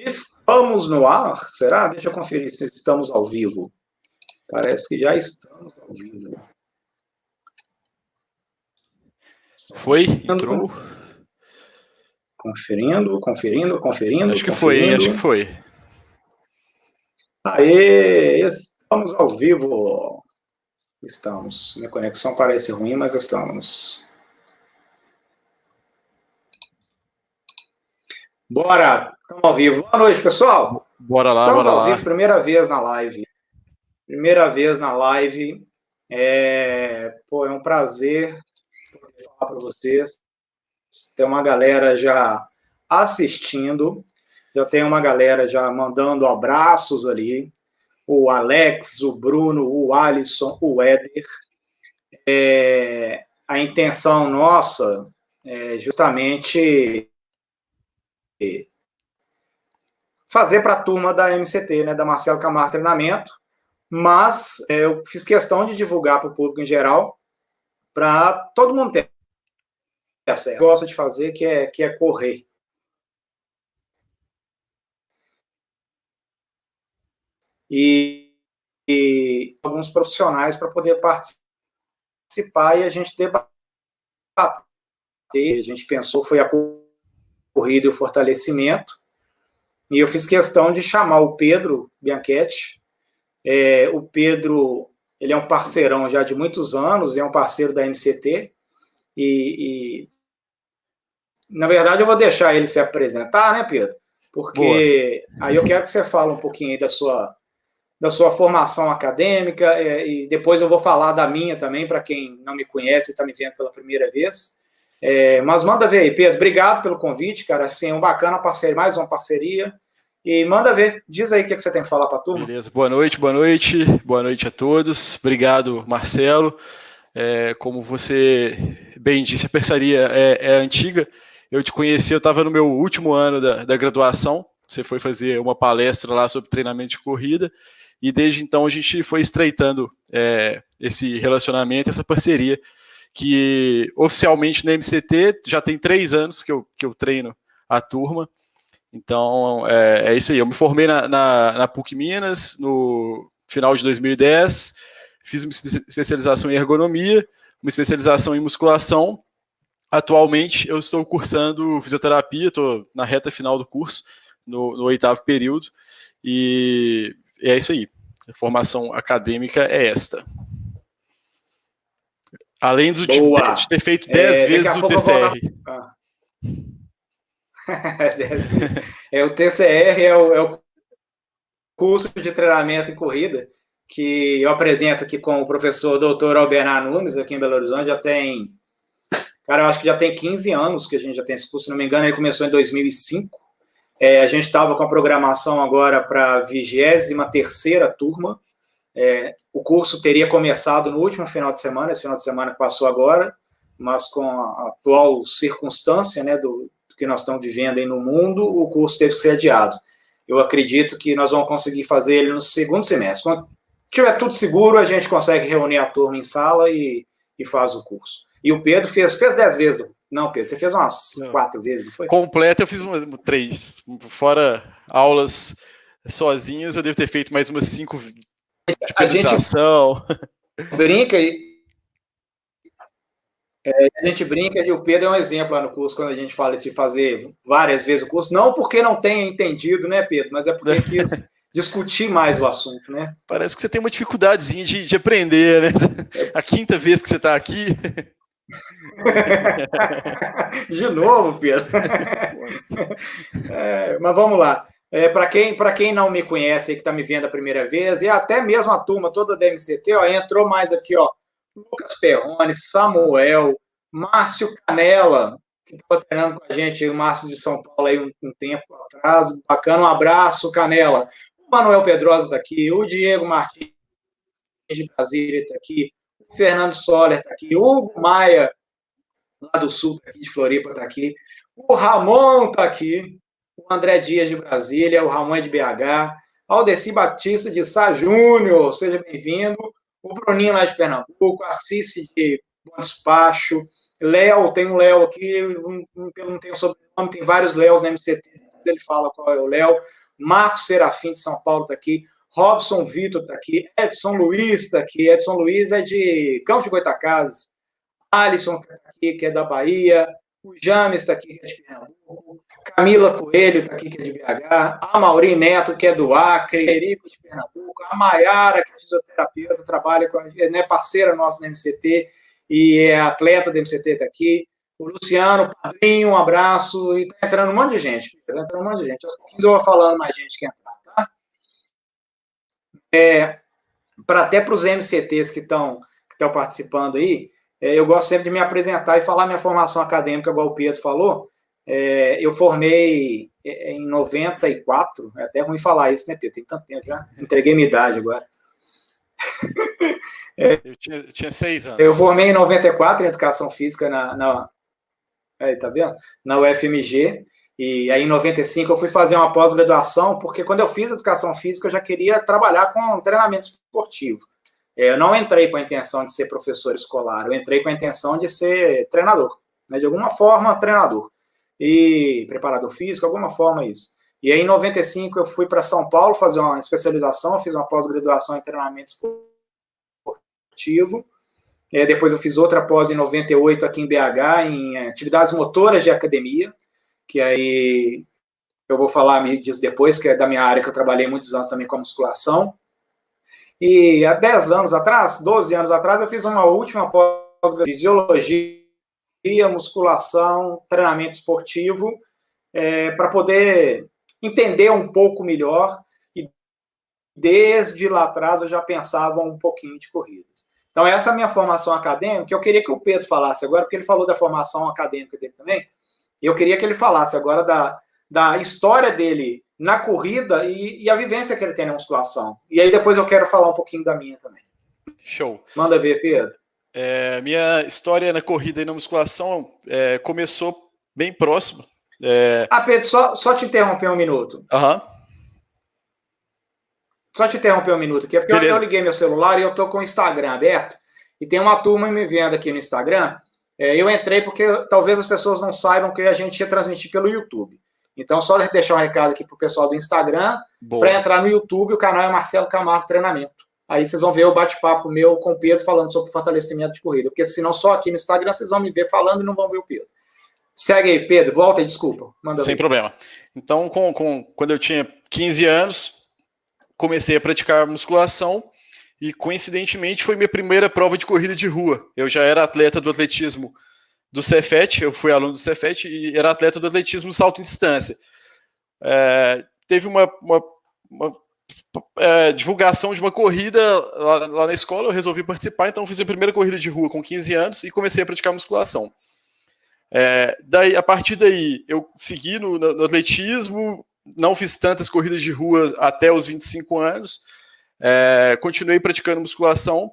Estamos no ar? Será? Deixa eu conferir se estamos ao vivo. Parece que já estamos ao vivo. Foi? Entrou? Conferindo. Acho que foi. Aê, estamos ao vivo. Estamos. Minha conexão parece ruim, mas estamos. Bora! Estamos ao vivo. Boa noite, pessoal. Bora lá. Estamos ao vivo, primeira vez na live. É um prazer poder falar para vocês. Tem uma galera já assistindo, já tem uma galera já mandando abraços ali. O Alex, o Bruno, o Alisson, o Éder. A intenção nossa é justamente fazer para a turma da MCT, né, da Marcelo Camargo Treinamento, mas eu fiz questão de divulgar para o público em geral, para todo mundo ter acesso. Gosta de fazer, que é correr. E alguns profissionais para poder participar e a gente debater. A gente pensou, foi a corrida e o fortalecimento, e eu fiz questão de chamar o Pedro Bianchetti. O Pedro, ele é um parceirão já de muitos anos, é um parceiro da MCT, e na verdade eu vou deixar ele se apresentar, né, Pedro? Porque aí eu quero que você fale um pouquinho aí da sua formação acadêmica, e depois eu vou falar da minha também, para quem não me conhece e está me vendo pela primeira vez. Mas manda ver aí, Pedro. Obrigado pelo convite, cara. Assim, bacana parceria, mais uma parceria. E manda ver. Diz aí o que você tem que falar para a turma. Beleza. Boa noite. Boa noite a todos. Obrigado, Marcelo. Como você bem disse, a parceria é antiga. Eu te conheci, eu estava no meu último ano da graduação. Você foi fazer uma palestra lá sobre treinamento de corrida. E desde então a gente foi estreitando esse relacionamento, essa parceria, que oficialmente na MCT já tem 3 anos que eu treino a turma. Então é isso aí. Eu me formei na PUC Minas no final de 2010, fiz uma especialização em ergonomia, uma especialização em musculação. Atualmente eu estou cursando fisioterapia, estou na reta final do curso, no 8º período, e é isso aí. A formação acadêmica é esta. Além de ter feito 10 vezes o TCR. O TCR é o curso de treinamento em corrida que eu apresento aqui com o professor Dr. Albernar Nunes, aqui em Belo Horizonte. Eu acho que já tem 15 anos que a gente já tem esse curso. Se não me engano, ele começou em 2005. A gente estava com a programação agora para a 23ª turma. O curso teria começado no último final de semana, esse final de semana que passou agora, mas com a atual circunstância, né, do que nós estamos vivendo aí no mundo, o curso teve que ser adiado. Eu acredito que nós vamos conseguir fazer ele no segundo semestre. Quando tiver tudo seguro, a gente consegue reunir a turma em sala e faz o curso. E o Pedro fez 10 vezes. Não, Pedro, você fez umas 4 vezes, não foi? Completa, eu fiz 3. Fora aulas sozinhas, eu devo ter feito mais umas 5 de periodização. A gente brinca e o Pedro é um exemplo lá no curso, quando a gente fala de fazer várias vezes o curso, não porque não tenha entendido, né, Pedro, mas é porque quis discutir mais o assunto, né? Parece que você tem uma dificuldadezinha de aprender, né? A 5ª vez que você está aqui. De novo, Pedro. Mas vamos lá. Para quem não me conhece e que está me vendo a primeira vez, e até mesmo a turma toda da MCT, entrou mais aqui, Lucas Perrone, Samuel, Márcio Canela, que estava treinando com a gente, o Márcio de São Paulo aí um tempo atrás. Bacana, um abraço, Canela. O Manuel Pedrosa está aqui, o Diego Martins de Brasília está aqui, o Fernando Soller está aqui, o Hugo Maia, lá do Sul, tá aqui, de Floripa, está aqui, o Ramon está aqui, o André Dias de Brasília, o Ramon é de BH, Aldeci Batista de Sá Júnior, seja bem-vindo, o Bruninho lá de Pernambuco, a Cici de Bom Despacho, Léo, tem um Léo aqui, eu não tenho sobrenome, tem vários Léos na MCT, ele fala qual é o Léo. Marcos Serafim, de São Paulo, está aqui. Robson Vitor está aqui. Edson Luiz está aqui. Edson Luiz é de Campos de Goytacazes. Alisson está aqui, que é da Bahia. O James está aqui, que é de Pernambuco. Camila Coelho está aqui, que é de BH. A Mauri Neto, que é do Acre. Federico, de Pernambuco. A Maiara, que é fisioterapeuta, trabalha com, né, parceira nossa na MCT e é atleta da MCT, está aqui. O Luciano, padrinho, um abraço. E está entrando um monte de gente. Está entrando um monte de gente. Aos pouquinhos eu vou falando mais gente que entrar, tá? Até para os MCTs que estão participando aí, eu gosto sempre de me apresentar e falar minha formação acadêmica, igual o Pedro falou. Eu formei em 94, é até ruim falar isso, né, Pedro? Tem tanto tempo já. Entreguei minha idade agora. Eu tinha 6 anos. Eu formei em 94 em Educação Física tá vendo? Na UFMG. E aí, em 95, eu fui fazer uma pós-graduação, porque quando eu fiz Educação Física, eu já queria trabalhar com treinamento esportivo. Eu não entrei com a intenção de ser professor escolar, eu entrei com a intenção de ser treinador, né? De alguma forma, treinador. E preparador físico, alguma forma isso. E aí, em 95, eu fui para São Paulo fazer uma especialização, fiz uma pós-graduação em treinamento esportivo. Depois eu fiz outra pós em 98 aqui em BH, em atividades motoras de academia, que aí eu vou falar disso depois, que é da minha área, que eu trabalhei muitos anos também com a musculação. E há 10 anos atrás, 12 anos atrás, eu fiz uma última pós-graduação em fisiologia, musculação, treinamento esportivo, para poder entender um pouco melhor, e desde lá atrás eu já pensava um pouquinho de corrida. Então, essa é a minha formação acadêmica. Eu queria que o Pedro falasse agora, porque ele falou da formação acadêmica dele também, e eu queria que ele falasse agora da história dele na corrida e a vivência que ele tem na musculação. E aí depois eu quero falar um pouquinho da minha também. Show. Manda ver, Pedro. Minha história na corrida e na musculação começou bem próximo. Pedro, só te interromper um minuto. Só te interromper um minuto aqui, porque eu liguei meu celular e eu estou com o Instagram aberto, e tem uma turma me vendo aqui no Instagram. Eu entrei porque talvez as pessoas não saibam que a gente ia transmitir pelo YouTube. Então, só deixar um recado aqui para o pessoal do Instagram, para entrar no YouTube, o canal é Marcelo Camargo Treinamento. Aí vocês vão ver o bate-papo meu com o Pedro falando sobre fortalecimento de corrida, porque senão só aqui no Instagram vocês vão me ver falando e não vão ver o Pedro. Segue aí, Pedro, volta e desculpa. Sem problema. Então, quando eu tinha 15 anos, comecei a praticar musculação e, coincidentemente, foi minha primeira prova de corrida de rua. Eu já era atleta do atletismo do Cefet, eu fui aluno do Cefet e era atleta do atletismo salto em distância. Teve uma divulgação de uma corrida lá na escola, eu resolvi participar, então fiz a primeira corrida de rua com 15 anos e comecei a praticar musculação. A partir daí, eu segui no atletismo, não fiz tantas corridas de rua até os 25 anos, continuei praticando musculação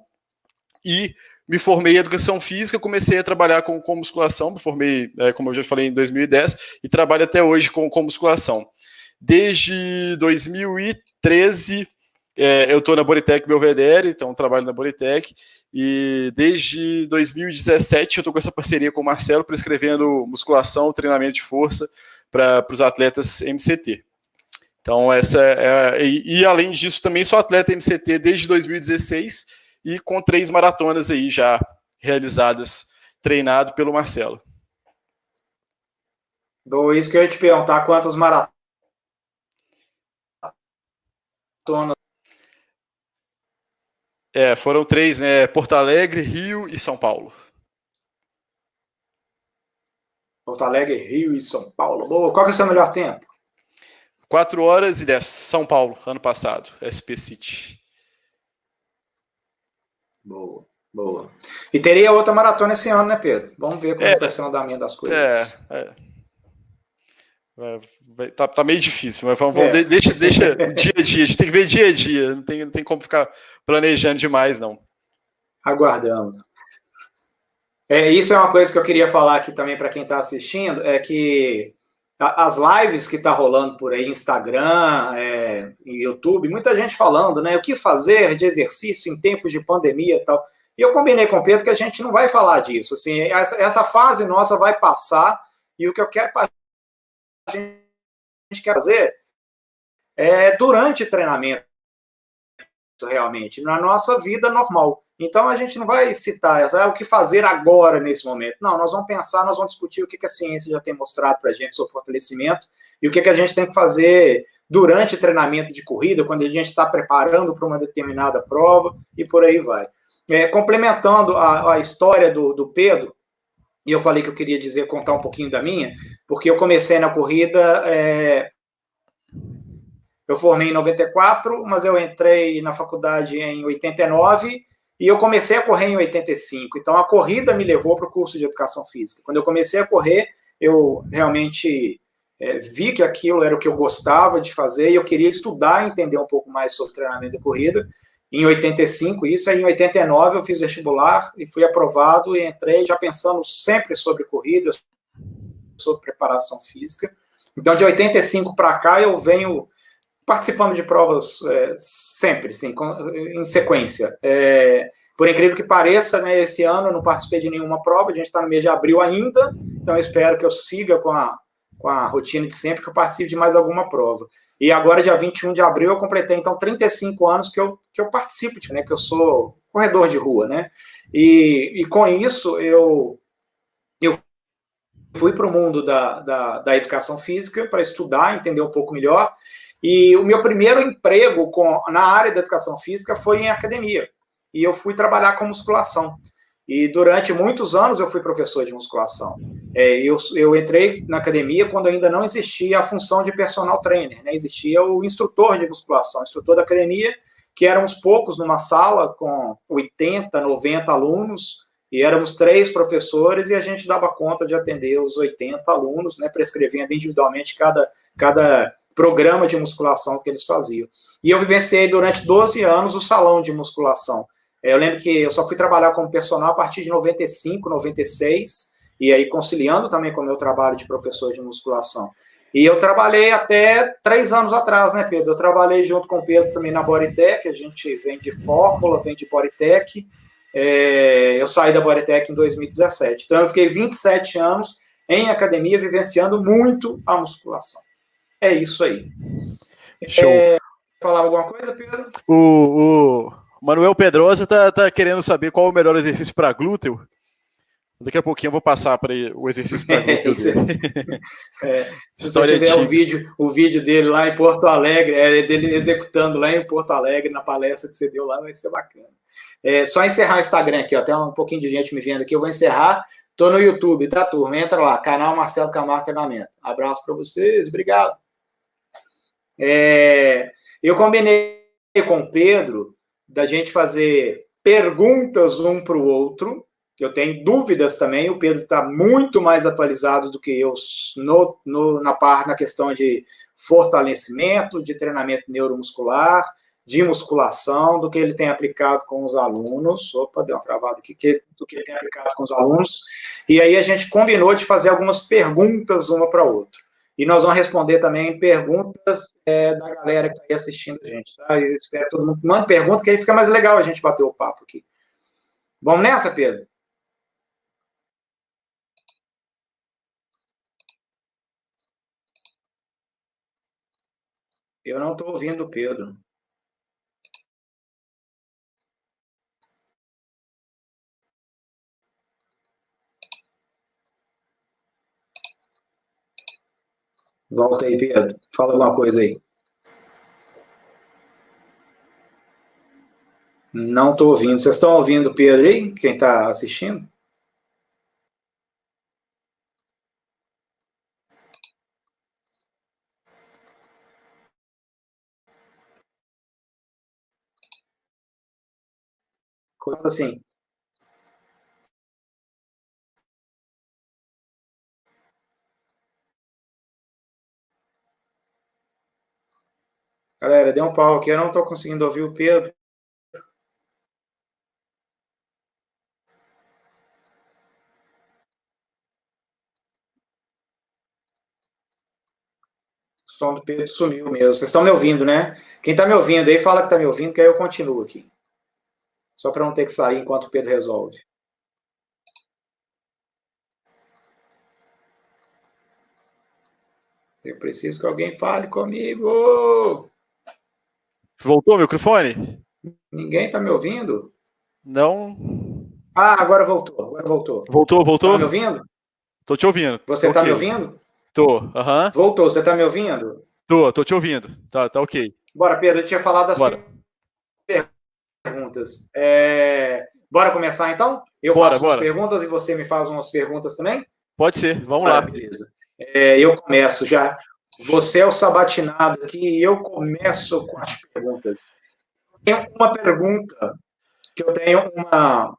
e me formei em educação física, comecei a trabalhar com musculação, me formei, como eu já falei, em 2010, e trabalho até hoje com musculação. Desde 2013, eu estou na Bodytech Belvedere, então trabalho na Bodytech, e desde 2017 eu estou com essa parceria com o Marcelo, prescrevendo musculação, treinamento de força para os atletas MCT. Então, e além disso, também sou atleta MCT desde 2016, e com 3 maratonas aí já realizadas, treinado pelo Marcelo. Bom, isso que eu ia te perguntar, quantos maratonas? Foram 3, né? Porto Alegre, Rio e São Paulo. Porto Alegre, Rio e São Paulo. Boa. Qual que é o seu melhor tempo? 4 horas e 10. São Paulo, ano passado. SP City. Boa, boa. E teria outra maratona esse ano, né, Pedro? Vamos ver como vai ser o andamento das coisas. Tá meio difícil, mas deixa o dia a dia, a gente tem que ver dia a dia, não tem como ficar planejando demais, não. Aguardamos. Isso é uma coisa que eu queria falar aqui também para quem está assistindo, é que as lives que tá rolando por aí, Instagram, YouTube, muita gente falando, né, o que fazer de exercício em tempos de pandemia e tal. E eu combinei com o Pedro que a gente não vai falar disso, assim, essa fase nossa vai passar, e o que eu quero para a gente quer fazer durante treinamento, realmente, na nossa vida normal. Então, a gente não vai citar o que fazer agora, nesse momento. Não, nós vamos pensar, nós vamos discutir o que a ciência já tem mostrado para a gente sobre fortalecimento e o que a gente tem que fazer durante treinamento de corrida, quando a gente está preparando para uma determinada prova e por aí vai. Complementando a história do Pedro, e eu falei que eu queria contar um pouquinho da minha, porque eu comecei na corrida, eu formei em 94, mas eu entrei na faculdade em 89 e eu comecei a correr em 85. Então, a corrida me levou para o curso de Educação Física. Quando eu comecei a correr, eu realmente vi que aquilo era o que eu gostava de fazer e eu queria estudar e entender um pouco mais sobre treinamento de corrida. Em 85, isso aí em 89 eu fiz vestibular e fui aprovado e entrei já pensando sempre sobre corrida, sobre preparação física. Então, de 85 para cá, eu venho participando de provas sempre, sim, em sequência. Por incrível que pareça, né, esse ano eu não participei de nenhuma prova, a gente está no mês de abril ainda, então eu espero que eu siga com a rotina de sempre, que eu participe de mais alguma prova. E agora, dia 21 de abril, eu completei, então, 35 anos que eu participo, né, que eu sou corredor de rua, né? E com isso, eu fui para o mundo da educação física para estudar, entender um pouco melhor. E o meu primeiro emprego na área da educação física foi em academia. E eu fui trabalhar com musculação. E durante muitos anos eu fui professor de musculação. Eu entrei na academia quando ainda não existia a função de personal trainer, né? Existia o instrutor de musculação, o instrutor da academia, que éramos poucos numa sala com 80, 90 alunos, e éramos 3 professores e a gente dava conta de atender os 80 alunos, né, prescrevendo individualmente cada programa de musculação que eles faziam. E eu vivenciei durante 12 anos o salão de musculação. Eu lembro que eu só fui trabalhar como personal a partir de 95, 96, e aí conciliando também com o meu trabalho de professor de musculação. E eu trabalhei até 3 anos atrás, né, Pedro? Eu trabalhei junto com o Pedro também na Bodytech, a gente vende fórmula, vende Bodytech. Eu saí da Bodytech em 2017. Então eu fiquei 27 anos em academia, vivenciando muito a musculação. É isso aí. Show. Falar alguma coisa, Pedro? O Manuel Pedrosa tá querendo saber qual é o melhor exercício para glúteo. Daqui a pouquinho eu vou passar para o exercício para glúteo dele. Se você tiver o vídeo dele lá em Porto Alegre, dele executando lá em Porto Alegre, na palestra que você deu lá, vai ser bacana. Só encerrar o Instagram aqui, ó, tem um pouquinho de gente me vendo aqui, eu vou encerrar. Tô no YouTube, tá, turma? Entra lá, canal Marcelo Camargo Treinamento. Abraço para vocês, obrigado. Eu combinei com o Pedro da gente fazer perguntas um para o outro. Eu tenho dúvidas também. O Pedro está muito mais atualizado do que eu na questão de fortalecimento, de treinamento neuromuscular, de musculação, do que ele tem aplicado com os alunos. Opa, deu uma travada aqui, do que ele tem aplicado com os alunos. E aí a gente combinou de fazer algumas perguntas uma para a outra. E nós vamos responder também perguntas da galera que está aí assistindo a gente. Tá? Eu espero que todo mundo mande pergunta, que aí fica mais legal a gente bater o papo aqui. Vamos nessa, Pedro? Eu não estou ouvindo o Pedro. Volta aí, Pedro. Fala alguma coisa aí. Não estou ouvindo. Vocês estão ouvindo o Pedro aí? Quem está assistindo? Coisa assim. Galera, deu um pau aqui. Eu não estou conseguindo ouvir o Pedro. O som do Pedro sumiu mesmo. Vocês estão me ouvindo, né? Quem está me ouvindo aí, fala que está me ouvindo, que aí eu continuo aqui. Só para não ter que sair enquanto o Pedro resolve. Eu preciso que alguém fale comigo. Voltou o microfone? Ninguém está me ouvindo? Não. Ah, agora voltou. Voltou? Tá me ouvindo? Tô te ouvindo. Você está me ouvindo? Tô, aham. Voltou, você está me ouvindo? Tô te ouvindo. Tá ok. Bora, Pedro, eu tinha falado das Bora. perguntas. Bora começar, então? Eu faço umas perguntas e você me faz umas perguntas também? Pode ser, vamos lá. Beleza. Eu começo já. Você é o sabatinado aqui e eu começo com as perguntas. Tem uma pergunta que eu tenho uma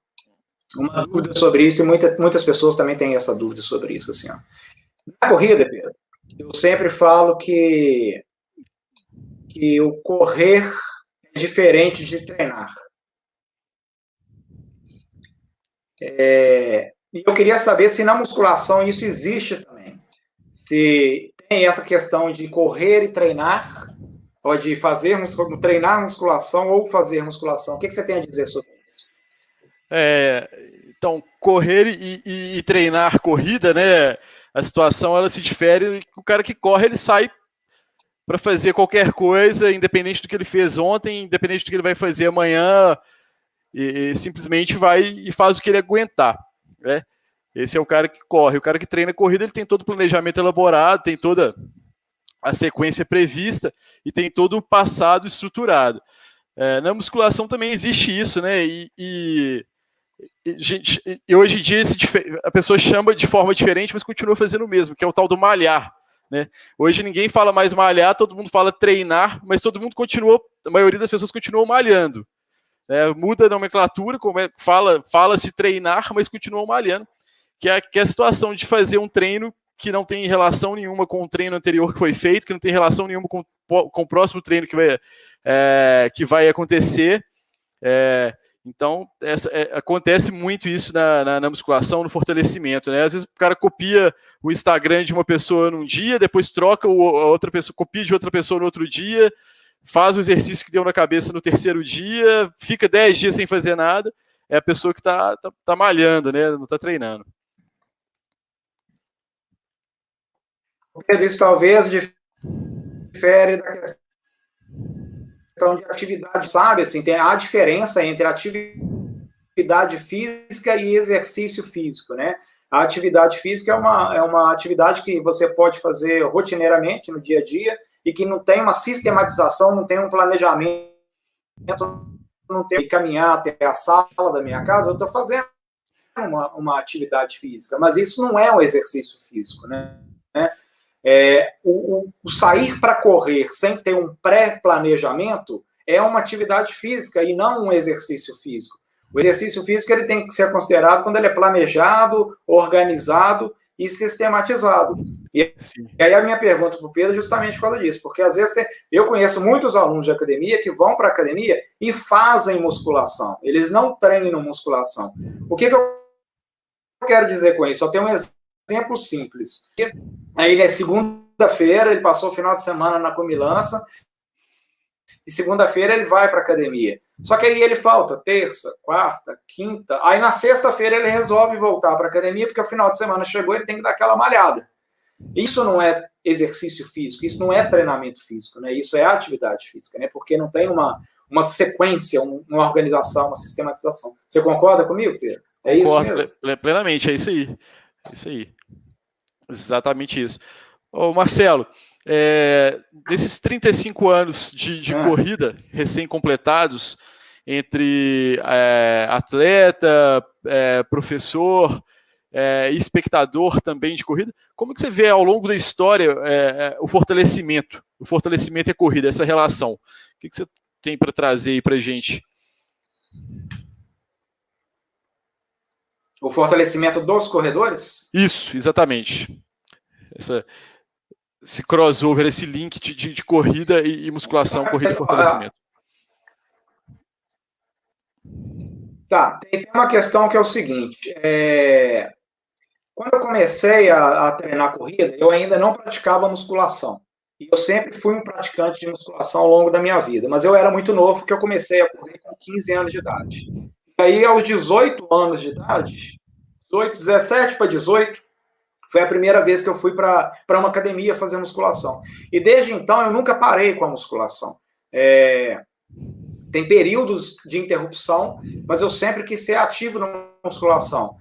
dúvida sobre isso, e muitas pessoas também têm essa dúvida sobre isso. Assim, ó. Na corrida, Pedro, eu sempre falo que o correr é diferente de treinar. E eu queria saber se na musculação isso existe também. Se tem essa questão de correr e treinar, pode treinar musculação ou fazer musculação. O que você tem a dizer sobre isso? Então, correr e treinar corrida, né? A situação ela se difere. O cara que corre, ele sai para fazer qualquer coisa, independente do que ele fez ontem, independente do que ele vai fazer amanhã, e simplesmente vai e faz o que ele aguentar, né? Esse é o cara que corre. O cara que treina corrida, ele tem todo o planejamento elaborado, tem toda a sequência prevista e tem todo o passado estruturado. Na musculação também existe isso, né? E hoje em dia a pessoa chama de forma diferente, mas continua fazendo o mesmo, que é o tal do malhar. Né? Hoje ninguém fala mais malhar, todo mundo fala treinar, mas todo mundo continua, a maioria das pessoas continuam malhando. Muda a nomenclatura, fala-se treinar, mas continuam malhando, que é a situação de fazer um treino que não tem relação nenhuma com o treino anterior que foi feito, que não tem relação nenhuma com o próximo treino que vai acontecer. Então, acontece muito isso na musculação, no fortalecimento. Né? Às vezes o cara copia o Instagram de uma pessoa num dia, depois troca, a outra pessoa copia de outra pessoa no outro dia, faz o exercício que deu na cabeça no terceiro dia, fica 10 dias sem fazer nada, é a pessoa que tá malhando, né? Não está treinando. Isso talvez difere da questão de atividade, sabe? Assim, tem a diferença entre atividade física e exercício físico, né? A atividade física é uma atividade que você pode fazer rotineiramente no dia a dia e que não tem uma sistematização, não tem um planejamento, não tem que caminhar até a sala da minha casa, eu estou fazendo uma atividade física, mas isso não é um exercício físico, né? O sair para correr sem ter um pré-planejamento é uma atividade física e não um exercício físico. O exercício físico ele tem que ser considerado quando ele é planejado, organizado e sistematizado. E aí a minha pergunta para o Pedro é justamente por causa disso, porque às vezes eu conheço muitos alunos de academia que vão para a academia e fazem musculação. Eles não treinam musculação. O que eu quero dizer com isso? Eu tenho um exemplo simples. Aí, né, segunda-feira, ele passou o final de semana na comilança, e segunda-feira ele vai para a academia. Só que aí ele falta terça, quarta, quinta, aí na sexta-feira ele resolve voltar para a academia, porque o final de semana chegou, ele tem que dar aquela malhada. Isso não é exercício físico, isso não é treinamento físico, né? Isso é atividade física, né? Porque não tem uma sequência, uma organização, uma sistematização. Você concorda comigo, Pedro? Concordo, isso mesmo? Plenamente, é isso aí. Exatamente isso. Ô, Marcelo, desses 35 anos de corrida recém-completados, entre atleta, professor, espectador também de corrida, como que você vê ao longo da história o fortalecimento e a corrida, essa relação? O que você tem para trazer aí para a gente? O fortalecimento dos corredores? Isso, exatamente. Esse crossover, esse link de corrida e musculação, corrida e fortalecimento. Tá, tem uma questão que é o seguinte, quando eu comecei a treinar corrida, eu ainda não praticava musculação. E eu sempre fui um praticante de musculação ao longo da minha vida, mas eu era muito novo porque eu comecei a correr com 15 anos de idade. E aí, aos 18 anos de idade, 17 para 18, Foi a primeira vez que eu fui para uma academia fazer musculação. E desde então eu nunca parei com a musculação. Tem períodos de interrupção, mas eu sempre quis ser ativo na musculação.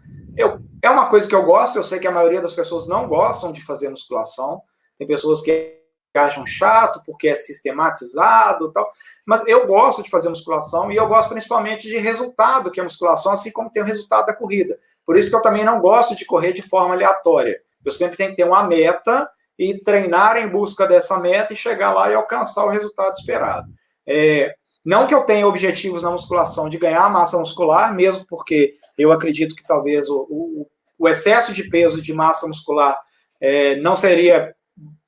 É uma coisa que eu gosto, eu sei que a maioria das pessoas não gostam de fazer musculação. Tem pessoas que acham chato porque é sistematizado e tal. Mas eu gosto de fazer musculação e eu gosto principalmente de resultado que é a musculação, assim como tem o resultado da corrida. Por isso que eu também não gosto de correr de forma aleatória. Eu sempre tenho que ter uma meta e treinar em busca dessa meta e chegar lá e alcançar o resultado esperado. Não que eu tenha objetivos na musculação de ganhar massa muscular, mesmo porque eu acredito que talvez o excesso de peso de massa muscular não seria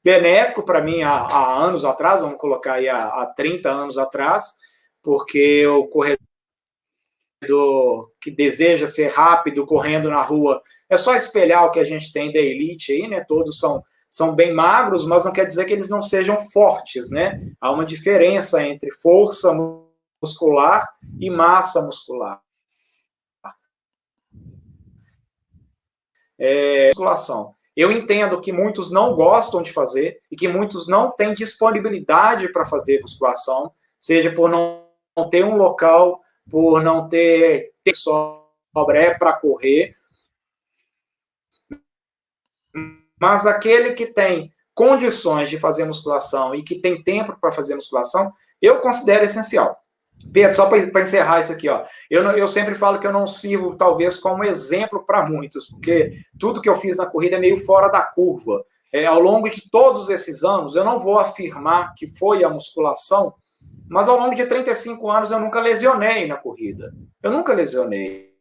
benéfico para mim há anos atrás, vamos colocar aí há 30 anos atrás, porque o corredor que deseja ser rápido correndo na rua, é só espelhar o que a gente tem da elite aí, né? Todos são bem magros, mas não quer dizer que eles não sejam fortes, né? Há uma diferença entre força muscular e massa muscular. Musculação. Eu entendo que muitos não gostam de fazer e que muitos não têm disponibilidade para fazer musculação, seja por não ter um local, por não ter sobra para correr. Mas aquele que tem condições de fazer musculação e que tem tempo para fazer musculação, eu considero essencial. Pedro, só para encerrar isso aqui, ó, eu sempre falo que eu não sirvo, talvez, como exemplo para muitos, porque tudo que eu fiz na corrida é meio fora da curva. Ao longo de todos esses anos, eu não vou afirmar que foi a musculação, mas ao longo de 35 anos eu nunca lesionei na corrida. Eu nunca lesionei.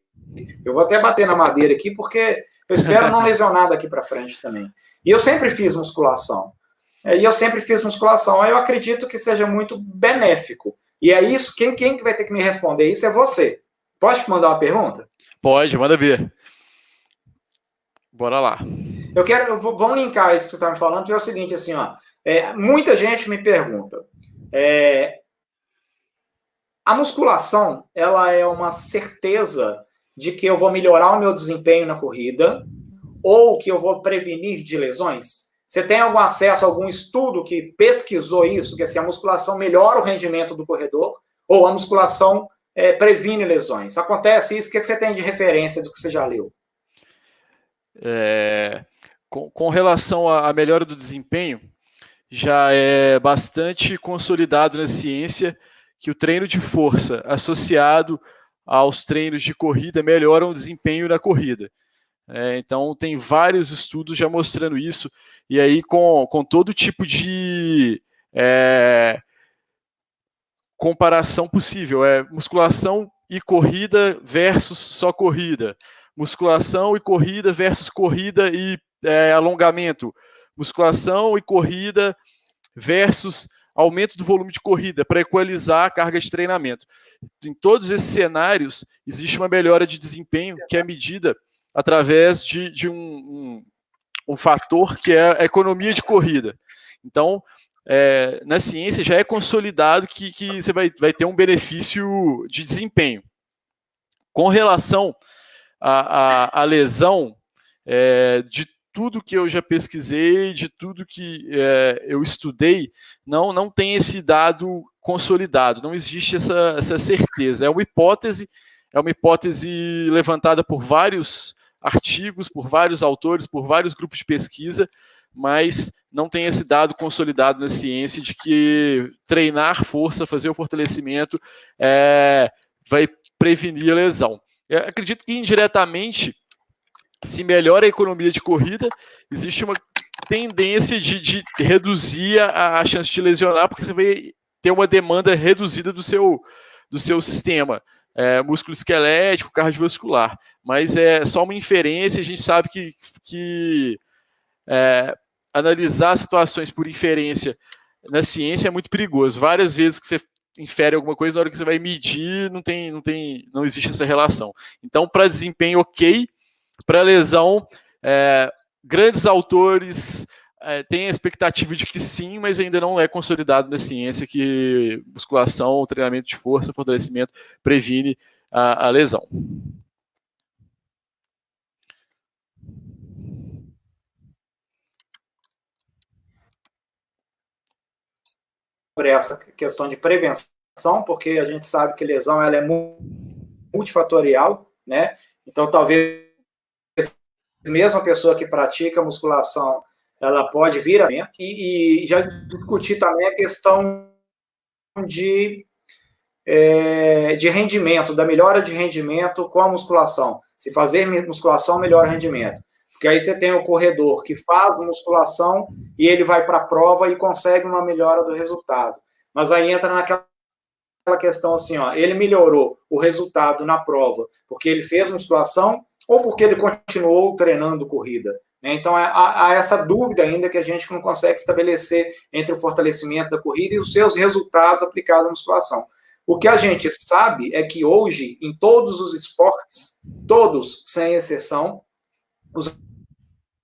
Eu vou até bater na madeira aqui, porque eu espero não lesionar daqui para frente também. E eu sempre fiz musculação. Aí eu acredito que seja muito benéfico. E é isso, quem que vai ter que me responder isso é você. Pode te mandar uma pergunta? Pode, manda ver. Bora lá. Vamos linkar isso que você está me falando, que é o seguinte, assim, ó, muita gente me pergunta, a musculação, ela é uma certeza de que eu vou melhorar o meu desempenho na corrida ou que eu vou prevenir de lesões? Você tem algum acesso a algum estudo que pesquisou isso, que assim, a musculação melhora o rendimento do corredor ou a musculação previne lesões? Acontece isso? O que você tem de referência do que você já leu? Com relação à melhora do desempenho, já é bastante consolidado na ciência que o treino de força associado aos treinos de corrida melhoram o desempenho na corrida. Então, tem vários estudos já mostrando isso, e aí com todo tipo de comparação possível. Musculação e corrida versus só corrida. Musculação e corrida versus corrida e alongamento. Musculação e corrida versus aumento do volume de corrida, para equalizar a carga de treinamento. Em todos esses cenários, existe uma melhora de desempenho que é medida através de um fator que é a economia de corrida. Então, na ciência já é consolidado que você vai ter um benefício de desempenho. Com relação à lesão, de tudo que eu já pesquisei, de tudo que eu estudei, não tem esse dado consolidado, não existe essa certeza. É uma hipótese levantada por vários artigos, por vários autores, por vários grupos de pesquisa, mas não tem esse dado consolidado na ciência de que treinar força, fazer o fortalecimento, vai prevenir a lesão. Eu acredito que indiretamente, se melhora a economia de corrida, existe uma tendência de reduzir a chance de lesionar, porque você vai ter uma demanda reduzida do seu sistema músculo esquelético, cardiovascular. Mas é só uma inferência, a gente sabe que analisar situações por inferência na ciência é muito perigoso. Várias vezes que você infere alguma coisa, na hora que você vai medir, não existe essa relação. Então, para desempenho, ok. Para lesão, grandes autores têm a expectativa de que sim, mas ainda não é consolidado na ciência que musculação, treinamento de força, fortalecimento previne a lesão. essa questão de prevenção, porque a gente sabe que lesão ela é multifatorial, né? Então, talvez mesmo a pessoa que pratica musculação, ela pode vir a e já discutir também a questão de rendimento, da melhora de rendimento com a musculação. Se fazer musculação, melhora o rendimento. Porque aí você tem o corredor que faz musculação e ele vai para a prova e consegue uma melhora do resultado. Mas aí entra naquela questão assim, ó, ele melhorou o resultado na prova porque ele fez musculação ou porque ele continuou treinando corrida. Então, há essa dúvida ainda que a gente não consegue estabelecer entre o fortalecimento da corrida e os seus resultados aplicados à musculação. O que a gente sabe é que hoje, em todos os esportes, todos, sem exceção, os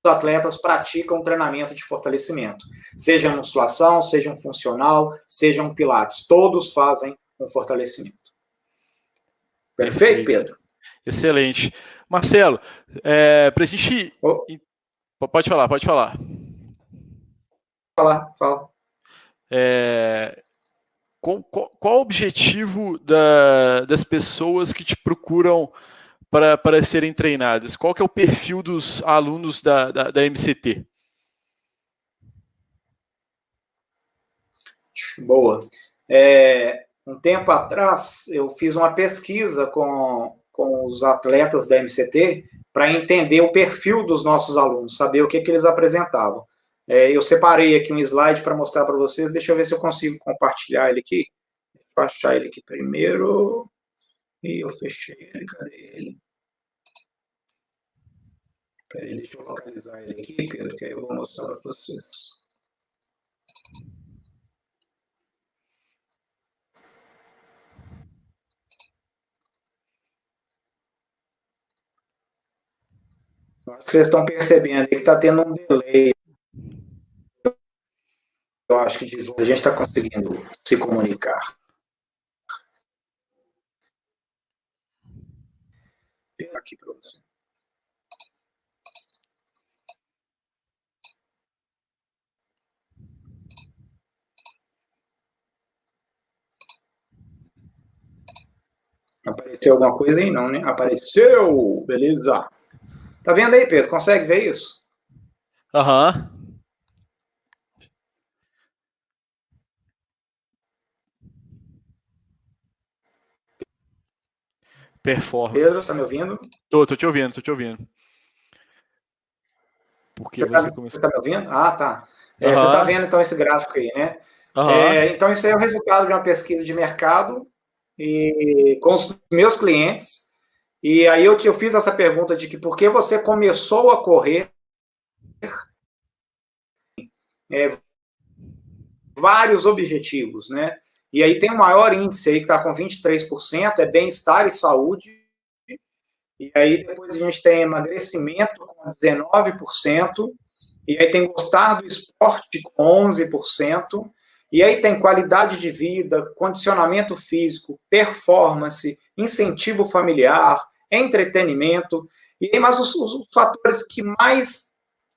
atletas praticam treinamento de fortalecimento. Seja musculação, seja um funcional, seja um pilates. Todos fazem um fortalecimento. Perfeito, Pedro? Excelente. Marcelo, para a gente... Pode falar. Fala. Qual o objetivo das pessoas que te procuram para serem treinadas? Qual que é o perfil dos alunos da MCT? Boa. Um tempo atrás, eu fiz uma pesquisa com os atletas da MCT para entender o perfil dos nossos alunos, saber o que eles apresentavam. Eu separei aqui um slide para mostrar para vocês. Deixa eu ver se eu consigo compartilhar ele aqui. Vou achar ele aqui primeiro. E eu fechei ele. Cadê ele? Peraí, deixa eu localizar ele aqui, Pedro, que aí eu vou mostrar para vocês. Acho que vocês estão percebendo que está tendo um delay. Eu acho que a gente está conseguindo se comunicar. Aqui para você. Apareceu alguma coisa aí? Não, né? Apareceu! Beleza. Tá vendo aí, Pedro? Consegue ver isso? Aham. Performance. Pedro, tá me ouvindo? Tô te ouvindo. Porque você tá me ouvindo? Ah, tá. Você tá vendo, então, esse gráfico aí, né? Então, isso aí é o resultado de uma pesquisa de mercado e com os meus clientes. E aí eu fiz essa pergunta de que por que você começou a correr vários objetivos, né? E aí tem o maior índice aí que está com 23%, é bem-estar e saúde. E aí depois a gente tem emagrecimento com 19%, e aí tem gostar do esporte com 11%, e aí tem qualidade de vida, condicionamento físico, performance, incentivo familiar, entretenimento, e aí, mas os fatores que mais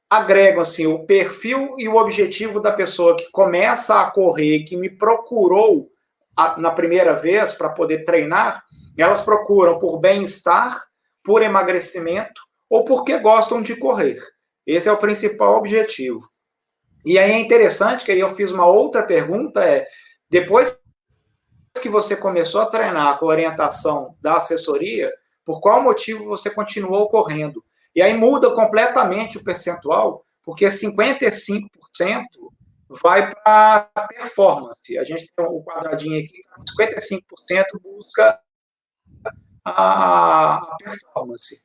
agregam assim, o perfil e o objetivo da pessoa que começa a correr, que me procurou na primeira vez para poder treinar, elas procuram por bem-estar, por emagrecimento ou porque gostam de correr. Esse é o principal objetivo. E aí é interessante que aí eu fiz uma outra pergunta, depois que você começou a treinar com a orientação da assessoria, por qual motivo você continuou correndo? E aí muda completamente o percentual, porque 55% vai para a performance. A gente tem o quadradinho aqui, 55% busca a performance.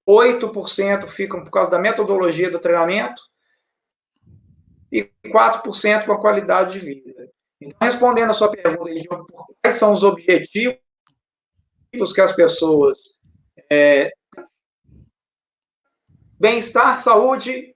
8% ficam por causa da metodologia do treinamento e 4% com a qualidade de vida. Então, respondendo a sua pergunta de quais são os objetivos que as pessoas bem-estar, saúde,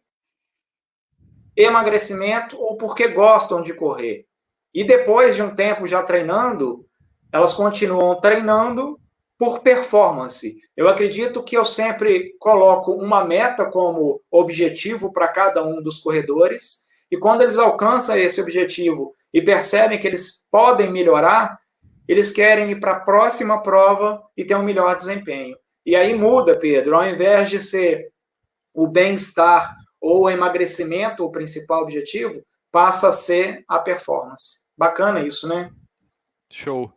emagrecimento ou porque gostam de correr. E depois de um tempo já treinando, elas continuam treinando por performance. Eu acredito que eu sempre coloco uma meta como objetivo para cada um dos corredores E quando eles alcançam esse objetivo e percebem que eles podem melhorar, eles querem ir para a próxima prova e ter um melhor desempenho. E aí muda, Pedro, ao invés de ser o bem-estar ou o emagrecimento o principal objetivo, passa a ser a performance. Bacana isso, né? Show.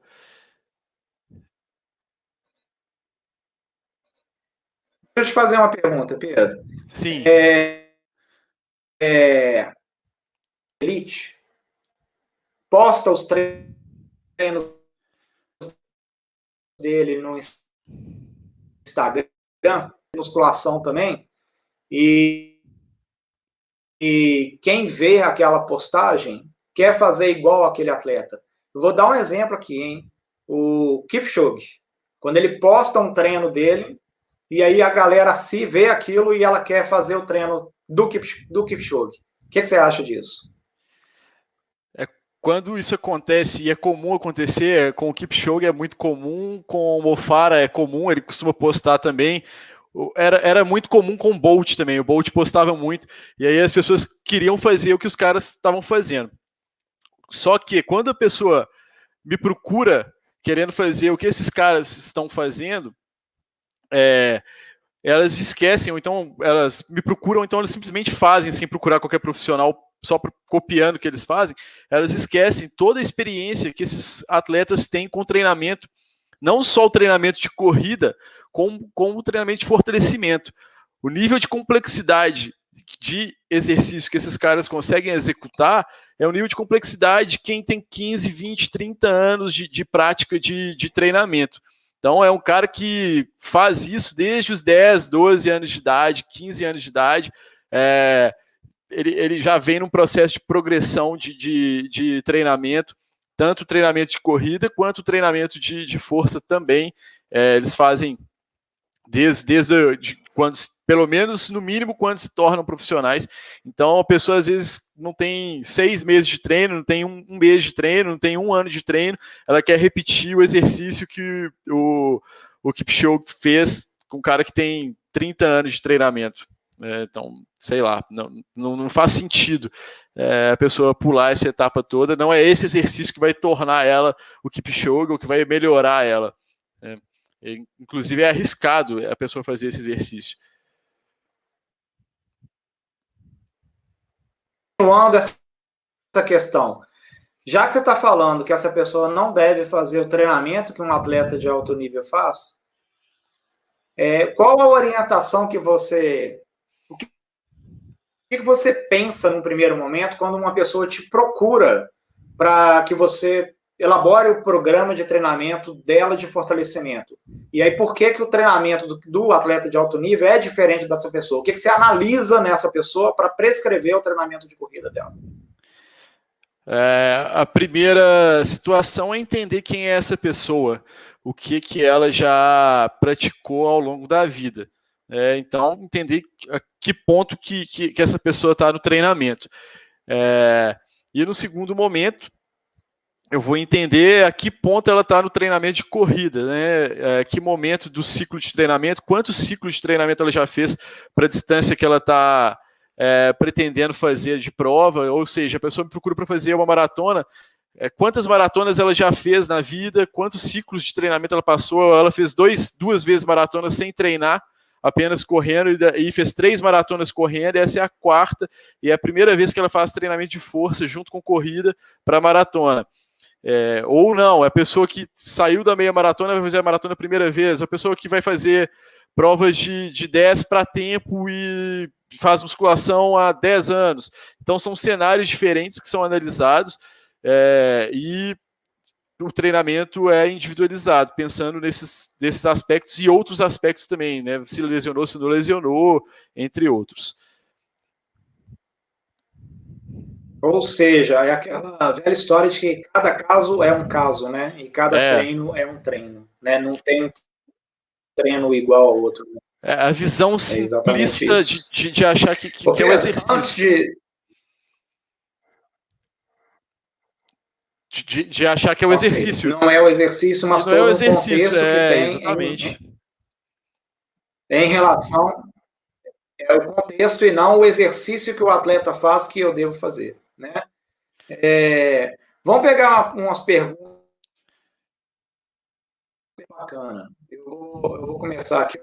Deixa eu te fazer uma pergunta, Pedro. Sim. Elite posta os treinos dele no Instagram, musculação também, e quem vê aquela postagem quer fazer igual aquele atleta. Eu vou dar um exemplo aqui, hein? O Kipchoge, quando ele posta um treino dele, e aí a galera se vê aquilo e ela quer fazer o treino do Kipchoge. O que você acha disso? Quando isso acontece, e é comum acontecer, com o Kipchoge é muito comum, com o Mo Farah é comum, ele costuma postar também. Era muito comum com o Bolt também, o Bolt postava muito, e aí as pessoas queriam fazer o que os caras estavam fazendo. Só que quando a pessoa me procura querendo fazer o que esses caras estão fazendo, elas esquecem, ou então elas me procuram, ou então elas simplesmente fazem sem procurar qualquer profissional, só copiando o que eles fazem. Elas esquecem toda a experiência que esses atletas têm com o treinamento, não só o treinamento de corrida, como o treinamento de fortalecimento. O nível de complexidade de exercício que esses caras conseguem executar é o nível de complexidade de quem tem 15, 20, 30 anos de prática de treinamento. Então é um cara que faz isso desde os 10, 12 anos de idade, 15 anos de idade. Ele já vem num processo de progressão de treinamento, tanto o treinamento de corrida quanto o treinamento de força também. Eles fazem desde quando, pelo menos no mínimo, quando se tornam profissionais. Então a pessoa às vezes não tem 6 meses de treino, não tem um mês de treino, não tem um ano de treino, ela quer repetir o exercício que o Kipchoge fez com um cara que tem 30 anos de treinamento. Então, sei lá, não faz sentido a pessoa pular essa etapa toda. Não é esse exercício que vai tornar ela o Kipchoge ou que vai melhorar ela. Inclusive é arriscado a pessoa fazer esse exercício. Continuando essa questão, já que você está falando que essa pessoa não deve fazer o treinamento que um atleta de alto nível faz, qual a orientação que você... O que você pensa num primeiro momento quando uma pessoa te procura para que você elabore o programa de treinamento dela de fortalecimento? E aí, por que o treinamento do atleta de alto nível é diferente dessa pessoa? O que você analisa nessa pessoa para prescrever o treinamento de corrida dela? A primeira situação é entender quem é essa pessoa, o que ela já praticou ao longo da vida. Então, entender a que ponto que essa pessoa está no treinamento. E no segundo momento, eu vou entender a que ponto ela está no treinamento de corrida, né? Que momento do ciclo de treinamento, quantos ciclos de treinamento ela já fez para a distância que ela está pretendendo fazer de prova, ou seja, a pessoa me procura para fazer uma maratona, quantas maratonas ela já fez na vida, quantos ciclos de treinamento ela passou, ela fez duas vezes maratonas sem treinar, apenas correndo, e fez 3 maratonas correndo, e essa é a 4ª, e é a primeira vez que ela faz treinamento de força junto com corrida para maratona. Ou não, é a pessoa que saiu da meia maratona vai fazer a maratona a primeira vez, a pessoa que vai fazer provas de 10 para tempo e faz musculação há 10 anos. Então são cenários diferentes que são analisados e o treinamento é individualizado, pensando nesses aspectos e outros aspectos também, né? Se lesionou, se não lesionou, entre outros. Ou seja, é aquela velha história de que cada caso é um caso, né? E cada treino é um treino, né? Não tem um treino igual ao outro. A visão simplista de achar que é o exercício. Antes de achar que é o exercício. Não é o exercício, mas todo o contexto que tem exatamente. em relação É o contexto e não o exercício que o atleta faz que eu devo fazer, né? Vamos pegar umas perguntas bacanas. Eu vou começar aqui.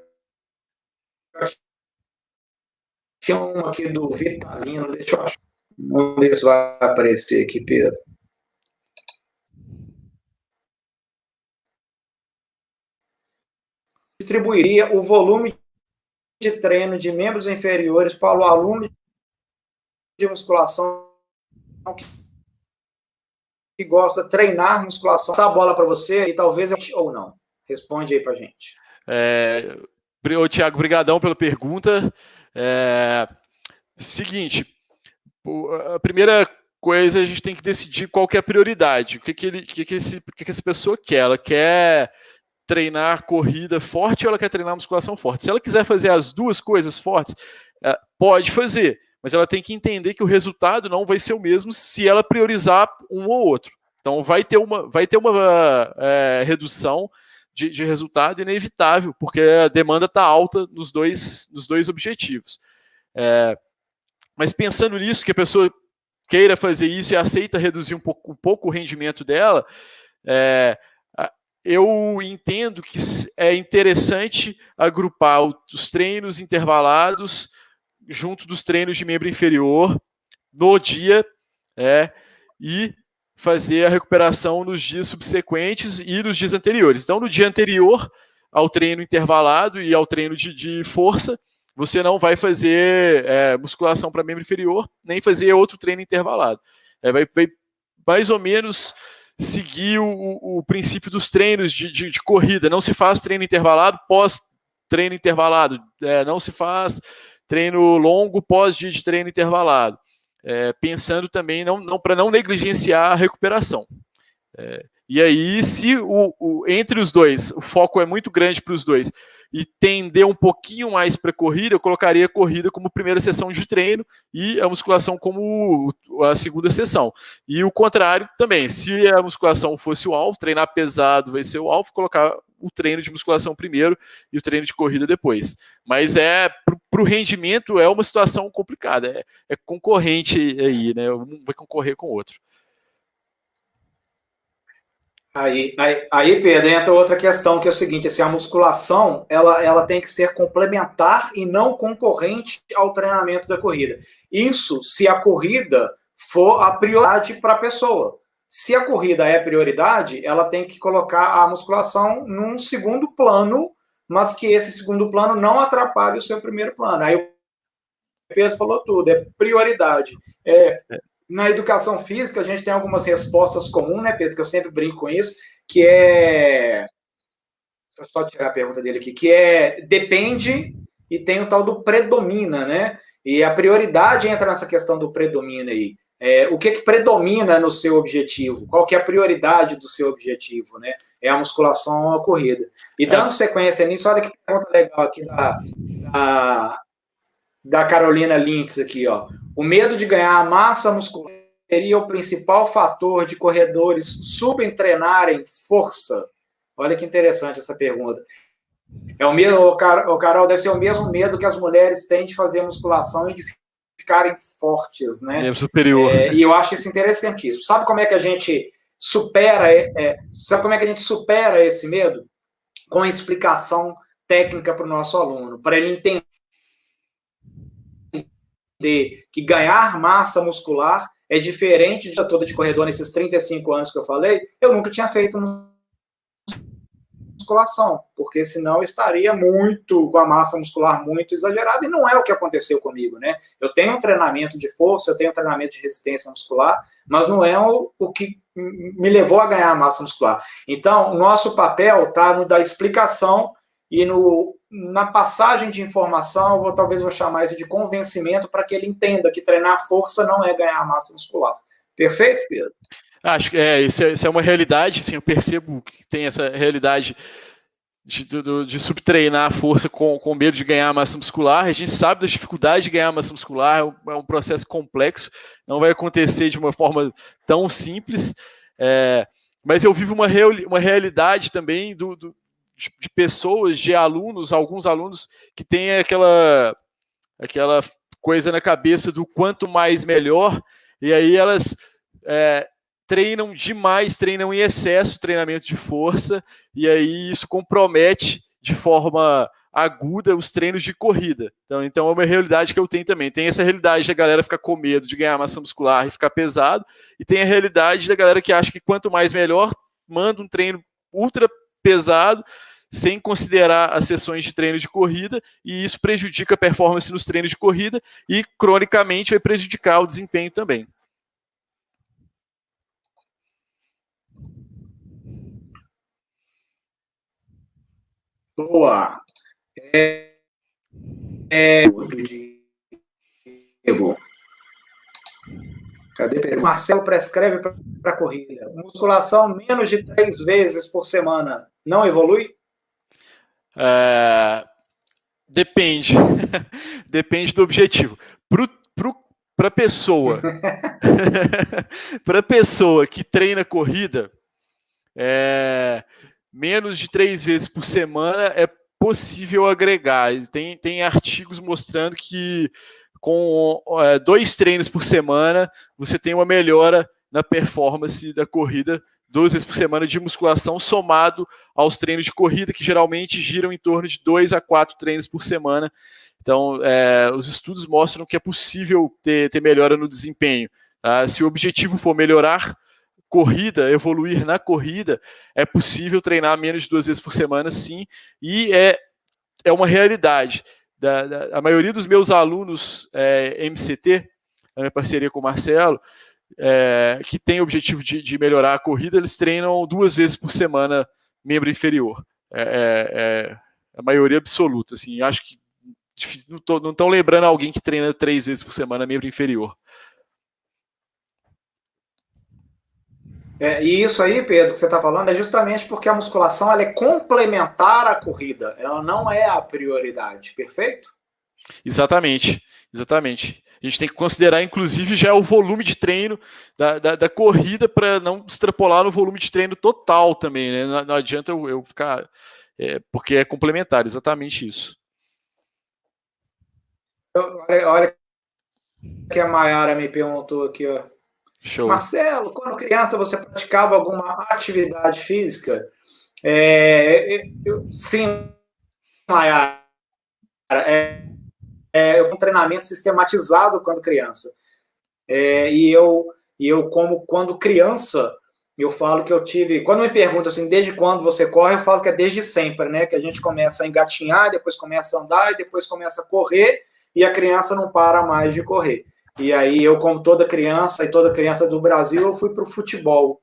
Tem uma aqui do Vitalino, deixa eu achar. Vamos ver se vai aparecer aqui, Pedro. Distribuiria o volume de treino de membros inferiores para o aluno de musculação que gosta de treinar musculação. Essa bola para você e talvez ou não. Responde aí para gente. Ô, Thiago, brigadão pela pergunta. Seguinte, a primeira coisa a gente tem que decidir qual que é a prioridade. O que essa pessoa quer? Ela quer treinar corrida forte ou ela quer treinar musculação forte? Se ela quiser fazer as duas coisas fortes, pode fazer, mas ela tem que entender que o resultado não vai ser o mesmo se ela priorizar um ou outro. Então vai ter uma redução de resultado inevitável, porque a demanda está alta nos dois objetivos. Mas pensando nisso, que a pessoa queira fazer isso e aceita reduzir um pouco o rendimento dela, eu entendo que é interessante agrupar os treinos intervalados junto dos treinos de membro inferior no dia e fazer a recuperação nos dias subsequentes e nos dias anteriores. Então, no dia anterior ao treino intervalado e ao treino de força, você não vai fazer musculação para membro inferior, nem fazer outro treino intervalado. Vai mais ou menos seguir o princípio dos treinos de corrida. Não se faz treino intervalado pós-treino intervalado. Não se faz treino longo pós-dia de treino intervalado. Pensando também para não negligenciar a recuperação. E aí, se entre os dois, o foco é muito grande para os dois, e tender um pouquinho mais para a corrida, eu colocaria a corrida como primeira sessão de treino e a musculação como a segunda sessão. E o contrário também, se a musculação fosse o alvo, treinar pesado vai ser o alvo, colocar o treino de musculação primeiro e o treino de corrida depois. Mas para o rendimento é uma situação complicada, é concorrente aí, né? Um vai concorrer com o outro. Aí, Pedro, entra outra questão, que é o seguinte, assim, a musculação, ela tem que ser complementar e não concorrente ao treinamento da corrida. Isso se a corrida for a prioridade para a pessoa. Se a corrida é prioridade, ela tem que colocar a musculação num segundo plano, mas que esse segundo plano não atrapalhe o seu primeiro plano. Aí o Pedro falou tudo, é prioridade. Na educação física, a gente tem algumas respostas comuns, né, Pedro, que eu sempre brinco com isso, que deixa eu só tirar a pergunta dele aqui, que depende e tem o tal do predomina, né? E a prioridade entra nessa questão do predomina aí. O que predomina no seu objetivo? Qual que é a prioridade do seu objetivo, né? É a musculação ou a corrida. E dando sequência nisso, olha que pergunta legal aqui da Carolina Lintz aqui, ó. O medo de ganhar massa muscular seria o principal fator de corredores subtreinarem força? Olha que interessante essa pergunta. Carol, deve ser o mesmo medo que as mulheres têm de fazer musculação e de ficarem fortes, né? Meio superior. E eu acho isso interessantíssimo. Sabe como é que a gente supera? Sabe como é que a gente supera esse medo? Com a explicação técnica para o nosso aluno, para ele entender que ganhar massa muscular é diferente de toda de corredor nesses 35 anos que eu falei. Eu nunca tinha feito musculação, porque senão eu estaria muito com a massa muscular muito exagerada, e não é o que aconteceu comigo, né? Eu tenho um treinamento de força, eu tenho um treinamento de resistência muscular, mas não é o que me levou a ganhar massa muscular. Então, o nosso papel está no da explicação e na passagem de informação, talvez vou chamar isso de convencimento, para que ele entenda que treinar força não é ganhar massa muscular. Perfeito, Pedro? Acho que isso é uma realidade, sim, eu percebo que tem essa realidade de subtreinar a força com medo de ganhar massa muscular. A gente sabe das dificuldades de ganhar massa muscular, é um processo complexo, não vai acontecer de uma forma tão simples, mas eu vivo uma realidade também de pessoas, de alunos, alguns alunos que têm aquela aquela coisa na cabeça do quanto mais melhor, e aí elas treinam demais, treinam em excesso, treinamento de força, e aí isso compromete de forma aguda os treinos de corrida. Então é uma realidade que eu tenho também. Tem essa realidade da galera ficar com medo de ganhar massa muscular e ficar pesado, e tem a realidade da galera que acha que quanto mais melhor, manda um treino ultra pesado, sem considerar as sessões de treino de corrida, e isso prejudica a performance nos treinos de corrida e, cronicamente, vai prejudicar o desempenho também. Boa. Cadê? Marcelo prescreve para corrida. Musculação menos de 3 vezes por semana não evolui? Depende. Depende do objetivo. Para pessoa para pessoa que treina corrida, menos de 3 vezes por semana é possível agregar. Tem artigos mostrando que com 2 treinos por semana você tem uma melhora na performance da corrida, 2 vezes por semana de musculação somado aos treinos de corrida, que geralmente giram em torno de 2 a 4 treinos por semana. Então, os estudos mostram que é possível ter melhora no desempenho. Tá? Se o objetivo for melhorar corrida, evoluir na corrida, é possível treinar menos de 2 vezes por semana, sim, e é uma realidade. A maioria dos meus alunos MCT, a minha parceria com o Marcelo, que tem o objetivo de melhorar a corrida, eles treinam 2 vezes por semana membro inferior. A maioria absoluta. Assim, acho que não estão lembrando alguém que treina 3 vezes por semana membro inferior. E isso aí, Pedro, que você está falando, é justamente porque a musculação ela é complementar à corrida, ela não é a prioridade, perfeito? Exatamente. A gente tem que considerar, inclusive, já o volume de treino da corrida para não extrapolar no volume de treino total também, né? Não adianta eu ficar... porque é complementar, exatamente isso. Olha que a Mayara me perguntou aqui, ó. Show. Marcelo, quando criança você praticava alguma atividade física? Sim, Mayara. Eu com treinamento sistematizado quando criança. E eu, como quando criança, eu falo que eu tive... Quando me perguntam assim, desde quando você corre, eu falo que é desde sempre, né? Que a gente começa a engatinhar, depois começa a andar, e depois começa a correr, e a criança não para mais de correr. E aí eu, como toda criança, e toda criança do Brasil, eu fui para o futebol.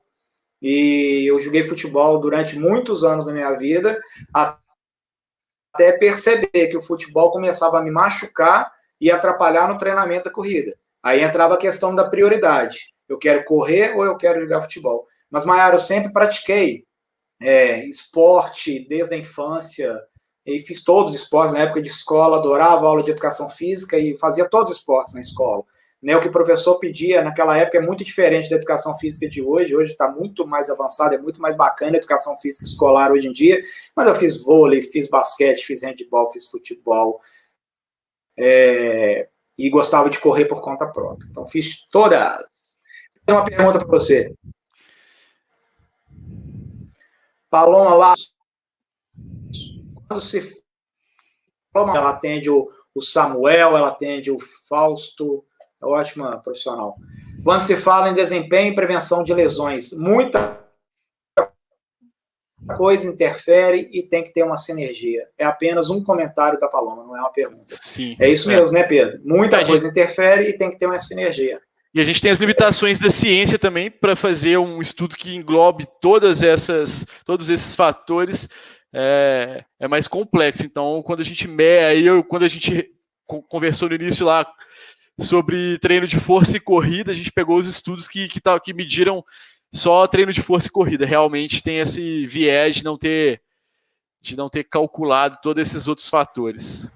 E eu joguei futebol durante muitos anos da minha vida, até perceber que o futebol começava a me machucar e atrapalhar no treinamento da corrida. Aí entrava a questão da prioridade. Eu quero correr ou eu quero jogar futebol? Mas, Maiara, eu sempre pratiquei esporte desde a infância, e fiz todos os esportes na época de escola, adorava aula de educação física e fazia todos os esportes na escola. Né, o que o professor pedia naquela época é muito diferente da educação física de hoje. Hoje está muito mais avançada, é muito mais bacana a educação física escolar hoje em dia. Mas eu fiz vôlei, fiz basquete, fiz handebol, fiz futebol. E gostava de correr por conta própria. Então fiz todas. Tem uma pergunta para você. Paloma lá, quando se ela atende o Samuel, ela atende o Fausto, é ótima profissional. Quando se fala em desempenho e prevenção de lesões, muita coisa interfere e tem que ter uma sinergia. É apenas um comentário da Paloma, não é uma pergunta. Sim, é isso mesmo, né, Pedro? Muita coisa interfere e tem que ter uma sinergia. E a gente tem as limitações da ciência também para fazer um estudo que englobe todos esses fatores. É mais complexo. Então, quando a gente quando a gente conversou no início lá sobre treino de força e corrida, a gente pegou os estudos que mediram só treino de força e corrida. Realmente tem esse viés de não ter calculado todos esses outros fatores.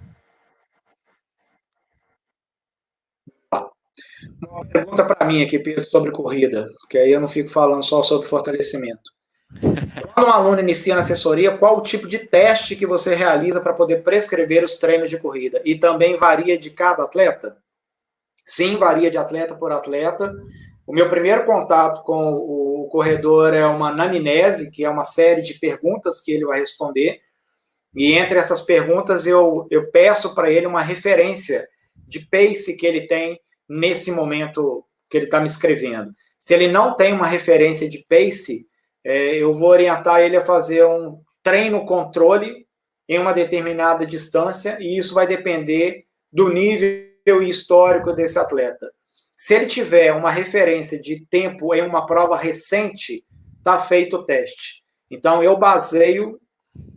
Uma pergunta para mim aqui, Pedro, sobre corrida, que aí eu não fico falando só sobre fortalecimento. Quando um aluno inicia na assessoria, qual o tipo de teste que você realiza para poder prescrever os treinos de corrida? E também varia de cada atleta? Sim, varia de atleta por atleta. O meu primeiro contato com o corredor é uma anamnese, que é uma série de perguntas que ele vai responder. E entre essas perguntas, eu peço para ele uma referência de pace que ele tem nesse momento que ele está me escrevendo. Se ele não tem uma referência de pace, eu vou orientar ele a fazer um treino controle em uma determinada distância, e isso vai depender do nível histórico desse atleta. Se ele tiver uma referência de tempo em uma prova recente, está feito o teste. Então, eu baseio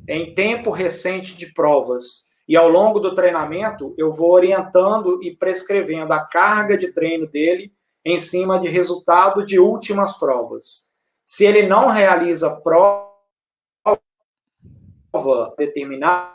em tempo recente de provas. E ao longo do treinamento, eu vou orientando e prescrevendo a carga de treino dele em cima de resultado de últimas provas. Se ele não realiza prova determinada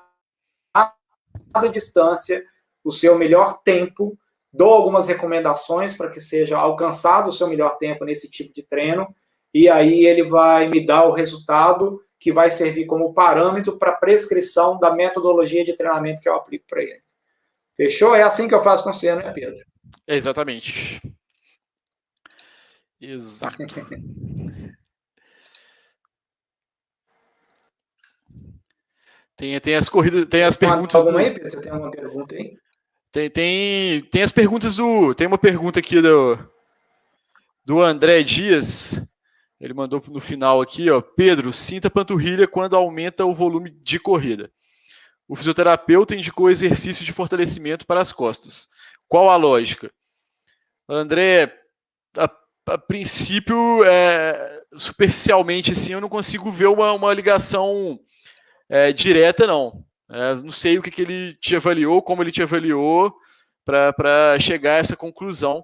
distância, o seu melhor tempo, dou algumas recomendações para que seja alcançado o seu melhor tempo nesse tipo de treino, e aí ele vai me dar o resultado que vai servir como parâmetro para prescrição da metodologia de treinamento que eu aplico para ele. Fechou? É assim que eu faço com você, né, Pedro? Exatamente. Exato. Tem as corridas, tem as perguntas. Alguma aí, Pedro? Você tem alguma pergunta aí? Tem as perguntas do. Tem uma pergunta aqui do André Dias. Ele mandou no final aqui, ó. Pedro, sinta a panturrilha quando aumenta o volume de corrida. O fisioterapeuta indicou exercício de fortalecimento para as costas. Qual a lógica? André, a princípio, superficialmente, assim, eu não consigo ver uma ligação direta, não. Não sei o que ele te avaliou, como ele te avaliou, para chegar a essa conclusão,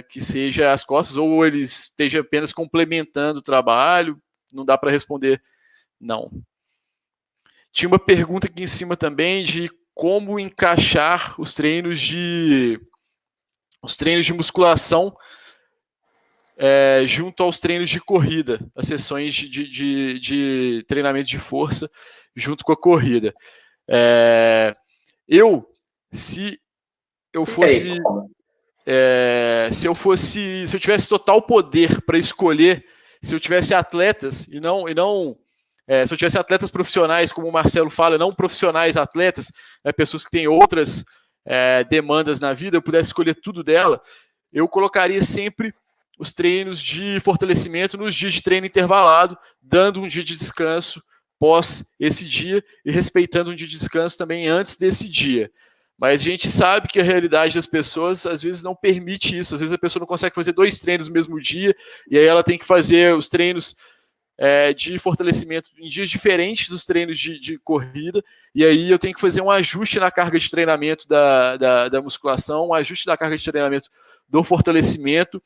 que seja as costas, ou ele esteja apenas complementando o trabalho, não dá para responder, não. Tinha uma pergunta aqui em cima também de como encaixar os treinos de musculação junto aos treinos de corrida, as sessões de treinamento de força junto com a corrida. Se eu tivesse total poder para escolher, se eu tivesse atletas se eu tivesse atletas profissionais, como o Marcelo fala, não profissionais atletas, pessoas que têm outras demandas na vida, eu pudesse escolher tudo dela, eu colocaria sempre os treinos de fortalecimento nos dias de treino intervalado, dando um dia de descanso pós esse dia e respeitando um dia de descanso também antes desse dia. Mas a gente sabe que a realidade das pessoas às vezes não permite isso. Às vezes a pessoa não consegue fazer 2 treinos no mesmo dia e aí ela tem que fazer os treinos de fortalecimento em dias diferentes dos treinos de corrida, e aí eu tenho que fazer um ajuste na carga de treinamento da musculação, um ajuste na carga de treinamento do fortalecimento,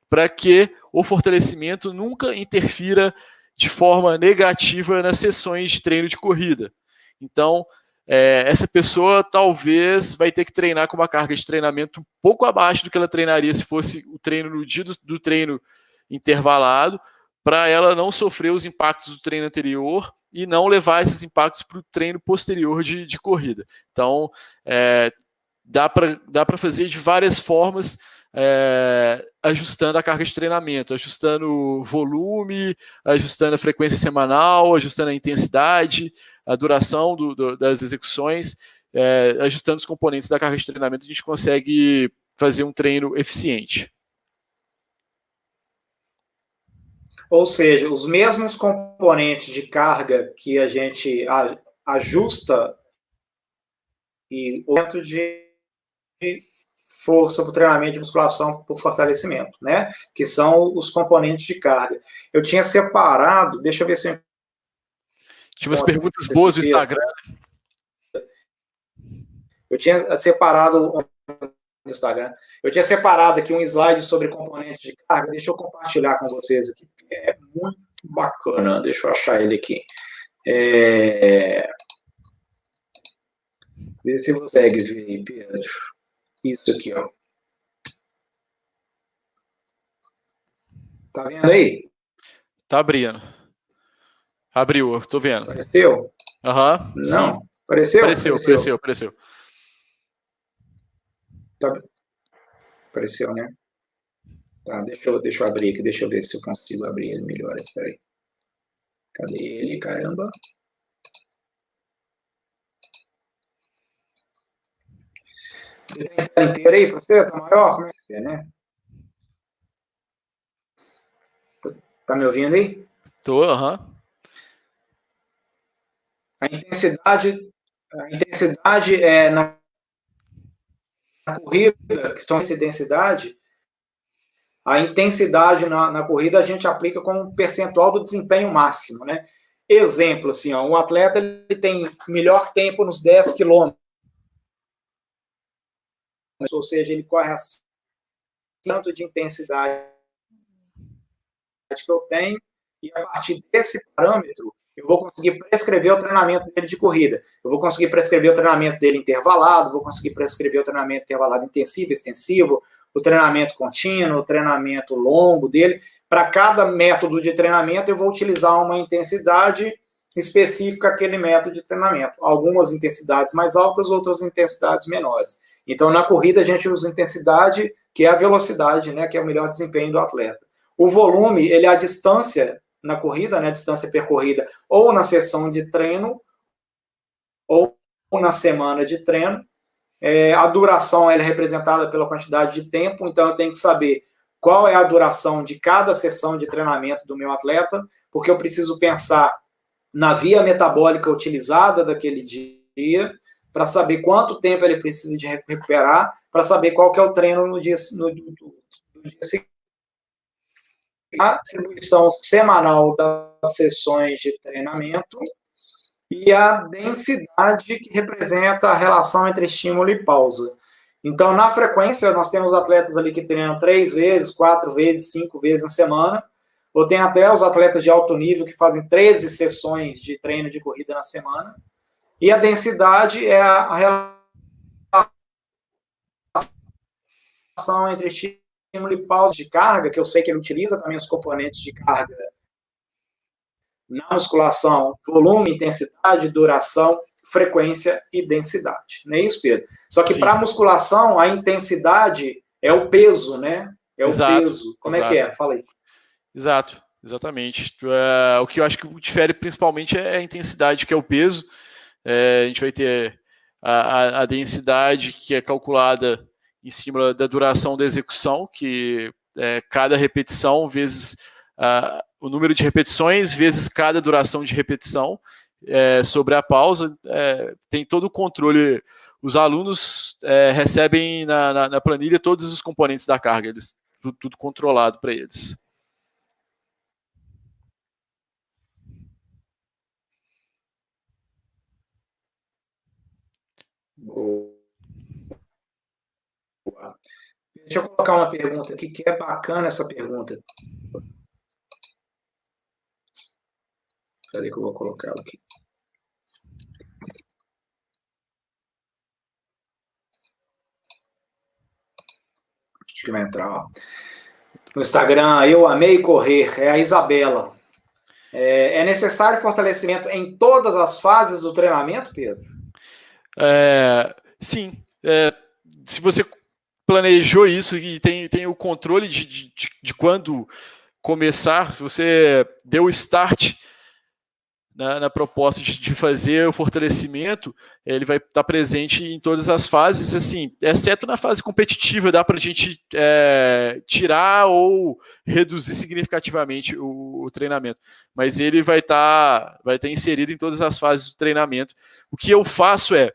para que o fortalecimento nunca interfira de forma negativa nas sessões de treino de corrida. Então, essa pessoa talvez vai ter que treinar com uma carga de treinamento um pouco abaixo do que ela treinaria se fosse o treino no dia do treino intervalado, para ela não sofrer os impactos do treino anterior e não levar esses impactos para o treino posterior de corrida. Então, dá para fazer de várias formas, ajustando a carga de treinamento, ajustando o volume, ajustando a frequência semanal, ajustando a intensidade, a duração das execuções, ajustando os componentes da carga de treinamento, a gente consegue fazer um treino eficiente. Ou seja, os mesmos componentes de carga que a gente ajusta e o aumento de força para o treinamento de musculação por fortalecimento, né? Que são os componentes de carga. Eu tinha separado, deixa eu ver se eu... Tinha umas perguntas boas no Instagram. Eu tinha separado no Instagram. Eu tinha separado aqui um slide sobre componentes de carga. Deixa eu compartilhar com vocês aqui, porque é muito bacana. Deixa eu achar ele aqui. Vê se você consegue ver aí, Pedro. Isso aqui, ó. Tá vendo aí? Tá, Briano. Abriu, eu tô vendo. Apareceu? Aham, Não. sim. Apareceu? Apareceu. Tá. Apareceu, né? Tá, deixa eu abrir aqui, deixa eu ver se eu consigo abrir ele melhor. Peraí. Cadê ele, caramba? Ele tem a tela inteira aí pra você? Tá maior? Como é que é, né? Tá me ouvindo aí? Tô, aham. A intensidade é na corrida, que são essa densidade, a intensidade na corrida a gente aplica como um percentual do desempenho máximo, né? Exemplo, assim, ó, um atleta ele tem melhor tempo nos 10 quilômetros, ou seja, ele corre a tanto de intensidade que eu tenho, e a partir desse parâmetro, eu vou conseguir prescrever o treinamento dele de corrida. Eu vou conseguir prescrever o treinamento dele intervalado, vou conseguir prescrever o treinamento intervalado intensivo, extensivo, o treinamento contínuo, o treinamento longo dele. Para cada método de treinamento, eu vou utilizar uma intensidade específica àquele método de treinamento. Algumas intensidades mais altas, outras intensidades menores. Então, na corrida, a gente usa intensidade, que é a velocidade, né, que é o melhor desempenho do atleta. O volume, ele é a distância na corrida, né, a distância percorrida, ou na sessão de treino, ou na semana de treino. A duração ela é representada pela quantidade de tempo, então eu tenho que saber qual é a duração de cada sessão de treinamento do meu atleta, porque eu preciso pensar na via metabólica utilizada daquele dia, para saber quanto tempo ele precisa de recuperar, para saber qual que é o treino no dia seguinte. A distribuição semanal das sessões de treinamento e a densidade que representa a relação entre estímulo e pausa. Então, na frequência, nós temos atletas ali que treinam 3 vezes, 4 vezes, 5 vezes na semana, ou tem até os atletas de alto nível que fazem 13 sessões de treino de corrida na semana. E a densidade é a relação entre estímulo e pausa de carga, que eu sei que ele utiliza também os componentes de carga na musculação: volume, intensidade, duração, frequência e densidade. Não é isso, Pedro? Só que para a musculação, a intensidade é o peso, né? É o peso. Como é que é? Fala aí. Exato, exatamente. O que eu acho que difere principalmente é a intensidade, que é o peso. A gente vai ter a densidade, que é calculada em cima da duração da execução, que é cada repetição vezes o número de repetições vezes cada duração de repetição. Sobre a pausa, tem todo o controle. Os alunos recebem na planilha todos os componentes da carga, tudo controlado para eles. Boa. Deixa eu colocar uma pergunta aqui, que é bacana essa pergunta. Cadê que eu vou colocar ela aqui? Acho que vai entrar, ó. No Instagram, eu amei correr, é a Isabela. É necessário fortalecimento em todas as fases do treinamento, Pedro? Sim. Se você planejou isso e tem o controle de quando começar, se você deu o start na proposta de fazer o fortalecimento, ele vai estar presente em todas as fases, assim, exceto na fase competitiva, dá para a gente tirar ou reduzir significativamente o treinamento, mas ele vai estar inserido em todas as fases do treinamento. O que eu faço é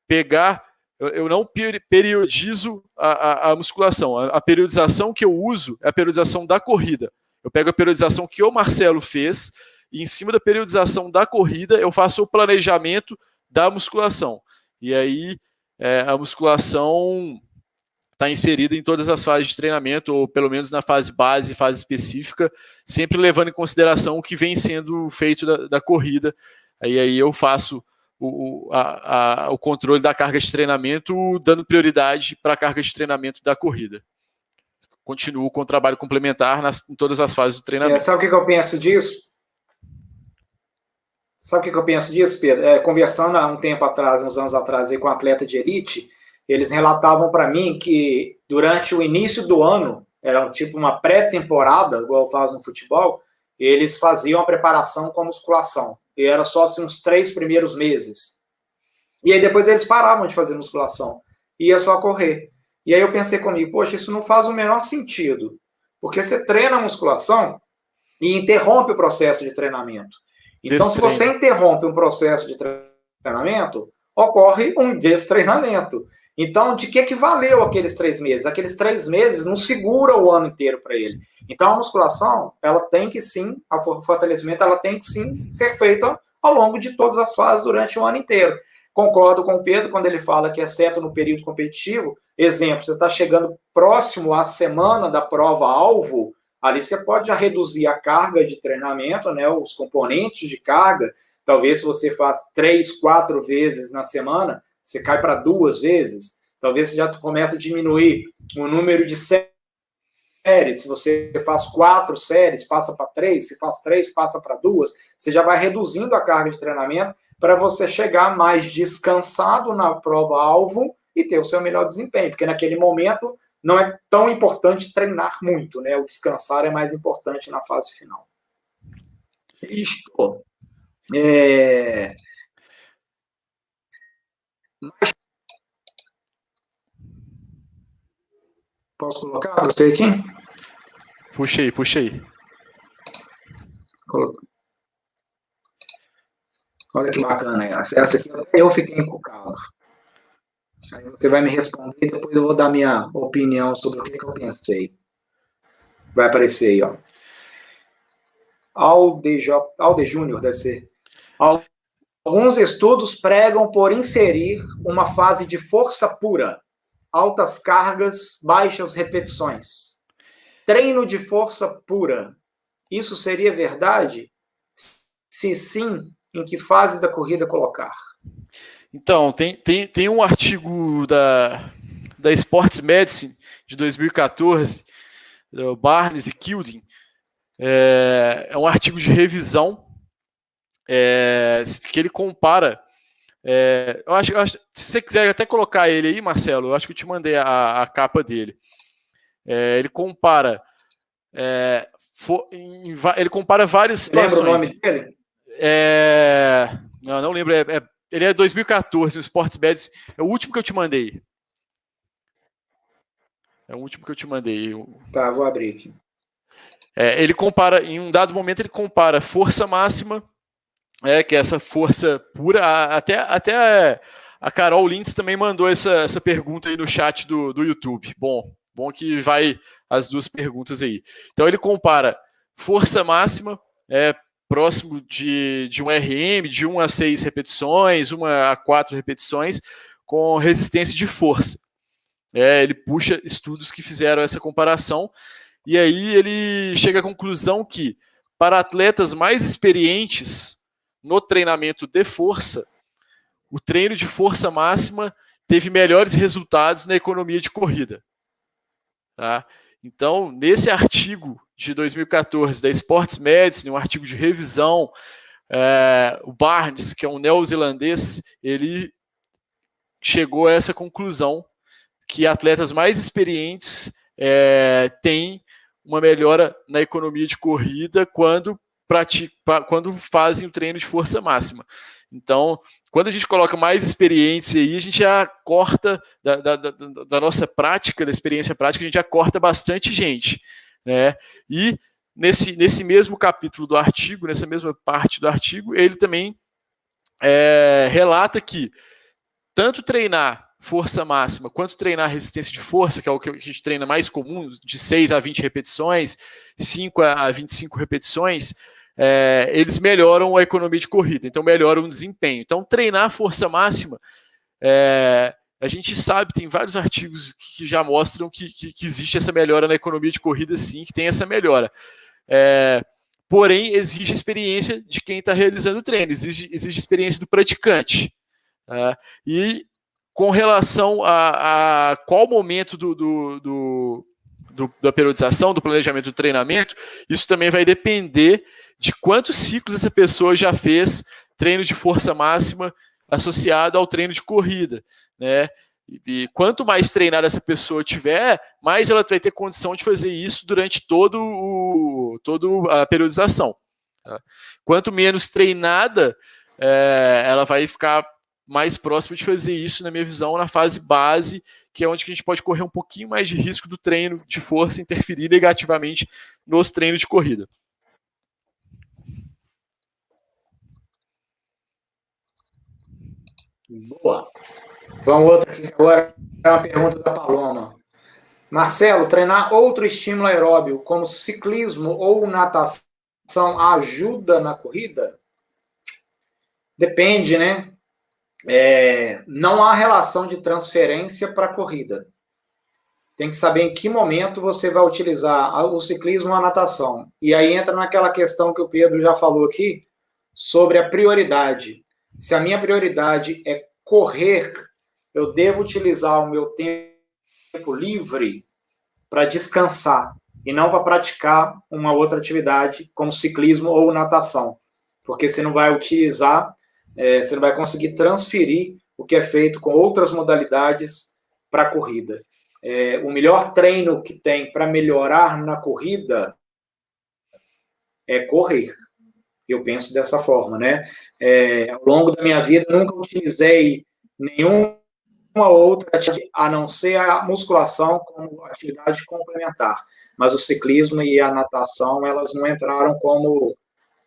pegar, eu não periodizo a musculação, a periodização que eu uso é a periodização da corrida. Eu pego a periodização que o Marcelo fez, e em cima da periodização da corrida, eu faço o planejamento da musculação. E aí, a musculação está inserida em todas as fases de treinamento, ou pelo menos na fase base, fase específica, sempre levando em consideração o que vem sendo feito da corrida. Aí eu faço o controle da carga de treinamento, dando prioridade para a carga de treinamento da corrida. Continuo com o trabalho complementar em todas as fases do treinamento. Sabe o que eu penso disso? Sabe o que eu penso disso, Pedro? Conversando há um tempo atrás, uns anos atrás, aí, com um atleta de elite, eles relatavam para mim que durante o início do ano, era tipo uma pré-temporada, igual faz no futebol, eles faziam a preparação com a musculação. E era só assim, uns 3 primeiros meses. E aí depois eles paravam de fazer musculação. Ia só correr. E aí eu pensei comigo, poxa, isso não faz o menor sentido. Porque você treina a musculação e interrompe o processo de treinamento. Então, se você interrompe um processo de treinamento, ocorre um destreinamento. Então, de que valeu aqueles 3 meses? Aqueles 3 meses não segura o ano inteiro para ele. Então, a musculação, ela tem que sim, o fortalecimento, ela tem que sim ser feita ao longo de todas as fases durante o ano inteiro. Concordo com o Pedro quando ele fala que, exceto no período competitivo, exemplo, você está chegando próximo à semana da prova-alvo, ali você pode já reduzir a carga de treinamento, né, os componentes de carga. Talvez se você faz 3, 4 vezes na semana, você cai para 2 vezes. Talvez você já comece a diminuir o número de séries. Se você faz 4 séries, passa para 3. Se faz 3, passa para 2. Você já vai reduzindo a carga de treinamento para você chegar mais descansado na prova-alvo e ter o seu melhor desempenho. Porque naquele momento não é tão importante treinar muito, né? O descansar é mais importante na fase final. Isto. Posso colocar para você aqui? Puxa aí. Olha que bacana essa. Essa aqui eu fiquei encucado. Aí você vai me responder e depois eu vou dar minha opinião sobre o que eu pensei. Vai aparecer aí, ó. Alde Júnior, deve ser. Alguns estudos pregam por inserir uma fase de força pura, altas cargas, baixas repetições. Treino de força pura, isso seria verdade? Se sim, em que fase da corrida colocar? Então, tem um artigo da Sports Medicine de 2014, do Barnes e Kildin, é um artigo de revisão que ele compara. Eu acho, se você quiser até colocar ele aí, Marcelo, eu acho que eu te mandei a capa dele. Ele compara. Ele compara várias situações. Lembra o nome dele? Não lembro. Ele é 2014, o Sports Medicine. É o último que eu te mandei. Tá, vou abrir aqui. Ele compara, em um dado momento, ele compara força máxima, que é essa força pura. Até a Carol Lintz também mandou essa pergunta aí no chat do YouTube. Bom que vai as duas perguntas aí. Então ele compara força máxima, próximo de um RM, de 1 a 6 repetições, 1 a 4 repetições, com resistência de força. Ele puxa estudos que fizeram essa comparação, e aí ele chega à conclusão que, para atletas mais experientes no treinamento de força, o treino de força máxima teve melhores resultados na economia de corrida. Tá? Então, nesse artigo de 2014 da Sports Medicine, um artigo de revisão, o Barnes, que é um neozelandês, ele chegou a essa conclusão que atletas mais experientes têm uma melhora na economia de corrida quando fazem o treino de força máxima. Então, quando a gente coloca mais experiência aí, a gente já corta da nossa prática, da experiência prática, a gente já corta bastante gente, né? E nesse mesmo capítulo do artigo, nessa mesma parte do artigo, ele também relata que tanto treinar força máxima quanto treinar resistência de força, que é o que a gente treina mais comum, de 6 a 20 repetições, 5 a 25 repetições, eles melhoram a economia de corrida, então melhoram o desempenho. Então, treinar força máxima, a gente sabe, tem vários artigos que já mostram que existe essa melhora na economia de corrida, sim, que tem essa melhora. Porém, exige experiência de quem está realizando o treino, exige experiência do praticante. E com relação a qual momento da periodização, do planejamento do treinamento, isso também vai depender de quantos ciclos essa pessoa já fez treino de força máxima associado ao treino de corrida, né? E quanto mais treinada essa pessoa tiver, mais ela vai ter condição de fazer isso durante toda a periodização. Tá? Quanto menos treinada, ela vai ficar mais próxima de fazer isso, na minha visão, na fase base, que é onde que a gente pode correr um pouquinho mais de risco do treino de força interferir negativamente nos treinos de corrida. Boa. Vamos outra aqui agora, é uma pergunta da Paloma. Marcelo, treinar outro estímulo aeróbio, como ciclismo ou natação, ajuda na corrida? Depende, né? Não há relação de transferência para a corrida. Tem que saber em que momento você vai utilizar o ciclismo ou a natação. E aí entra naquela questão que o Pedro já falou aqui, sobre a prioridade. Se a minha prioridade é correr, eu devo utilizar o meu tempo livre para descansar e não para praticar uma outra atividade como ciclismo ou natação, porque você não vai utilizar, você não vai conseguir transferir o que é feito com outras modalidades para a corrida. O melhor treino que tem para melhorar na corrida é correr. Eu penso dessa forma, né? Ao longo da minha vida, nunca utilizei nenhuma outra atividade, a não ser a musculação como atividade complementar. Mas o ciclismo e a natação, elas não entraram como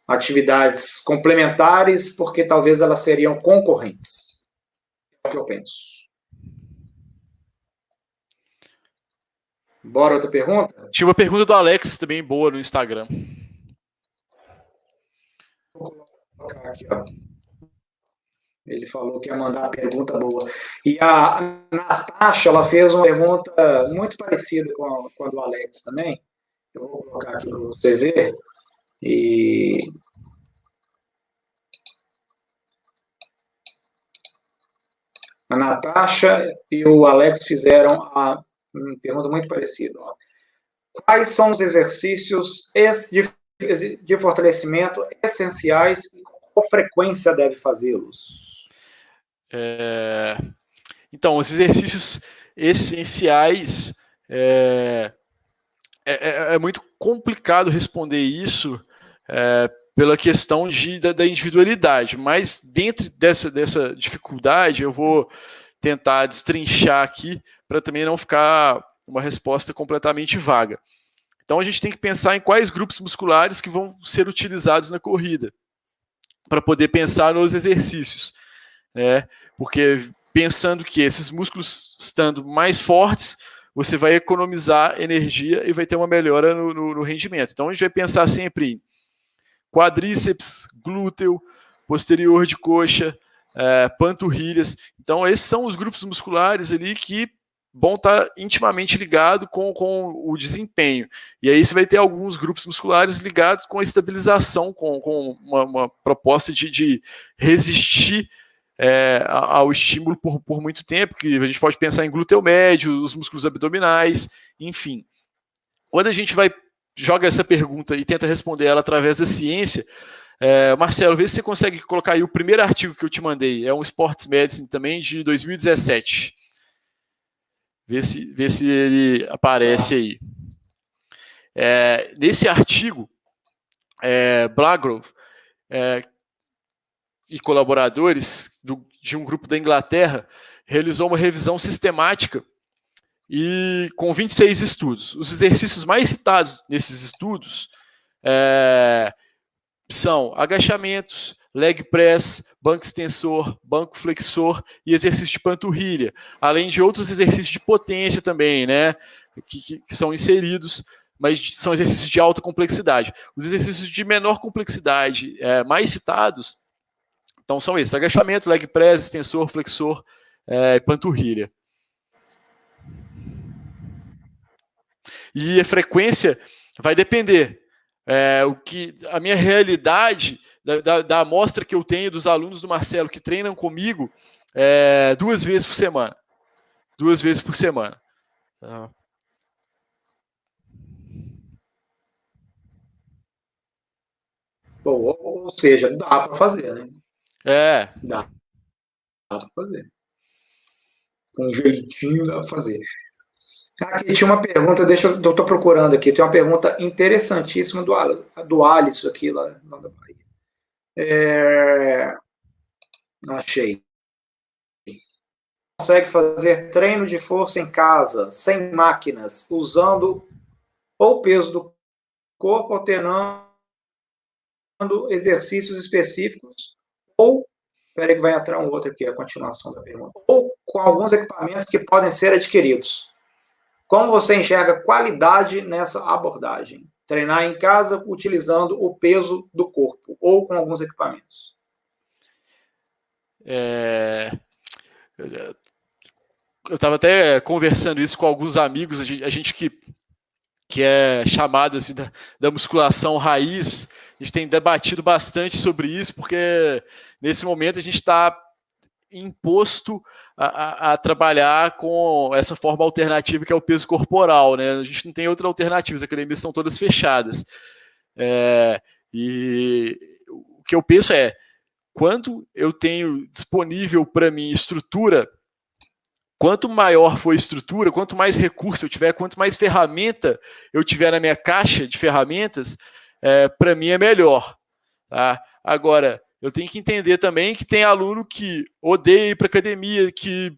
atividades complementares, porque talvez elas seriam concorrentes. É o que eu penso. Bora outra pergunta? Tinha uma pergunta do Alex também boa no Instagram. Vou colocar aqui, ó. Ele falou que ia mandar uma pergunta boa. E a Natasha, ela fez uma pergunta muito parecida com a do Alex também. Eu vou colocar aqui para você ver. E a Natasha e o Alex fizeram uma pergunta muito parecida. Ó. Quais são os exercícios de fortalecimento essenciais e qual frequência deve fazê-los? Então, os exercícios essenciais, é muito complicado responder isso pela questão da individualidade, mas dentro dessa dificuldade eu vou tentar destrinchar aqui para também não ficar uma resposta completamente vaga. Então a gente tem que pensar em quais grupos musculares que vão ser utilizados na corrida, para poder pensar nos exercícios, né? Porque pensando que esses músculos estando mais fortes, você vai economizar energia e vai ter uma melhora no rendimento. Então a gente vai pensar sempre em quadríceps, glúteo, posterior de coxa, panturrilhas. Então esses são os grupos musculares ali que vão estar intimamente ligados com o desempenho. E aí você vai ter alguns grupos musculares ligados com a estabilização, com uma proposta de resistir ao estímulo por muito tempo, que a gente pode pensar em glúteo médio, os músculos abdominais, enfim. Quando a gente joga essa pergunta e tenta responder ela através da ciência, Marcelo, vê se você consegue colocar aí o primeiro artigo que eu te mandei, é um Sports Medicine também, de 2017. Vê se ele aparece aí. Nesse artigo, Blagrove e colaboradores de um grupo da Inglaterra realizou uma revisão sistemática e com 26 estudos. Os exercícios mais citados nesses estudos são agachamentos, leg press, banco extensor, banco flexor e exercício de panturrilha, além de outros exercícios de potência também, né, que são inseridos, mas são exercícios de alta complexidade. Os exercícios de menor complexidade mais citados, então são esses: agachamento, leg press, extensor, flexor e panturrilha. E a frequência vai depender. A minha realidade da amostra que eu tenho dos alunos do Marcelo que treinam comigo 2 vezes por semana. 2 vezes por semana. Bom, ou seja, dá para fazer, né? Dá para fazer. Com um jeitinho dá para fazer. Aqui tinha uma pergunta, eu estou procurando aqui, tem uma pergunta interessantíssima do Alisson aqui, lá da Bahia. Achei. Consegue fazer treino de força em casa, sem máquinas, usando ou o peso do corpo, alternando exercícios específicos, ou, espera que vai entrar um outro aqui, a continuação da pergunta, ou com alguns equipamentos que podem ser adquiridos. Como você enxerga qualidade nessa abordagem? Treinar em casa utilizando o peso do corpo ou com alguns equipamentos. Eu estava até conversando isso com alguns amigos, a gente que é chamado assim, da musculação raiz, a gente tem debatido bastante sobre isso, porque nesse momento a gente está imposto a trabalhar com essa forma alternativa que é o peso corporal, né? A gente não tem outra alternativa, as academias estão todas fechadas. E o que eu penso é, quando eu tenho disponível para mim estrutura, quanto maior for a estrutura, quanto mais recurso eu tiver, quanto mais ferramenta eu tiver na minha caixa de ferramentas, para mim é melhor. Tá? Agora, eu tenho que entender também que tem aluno que odeia ir para academia, que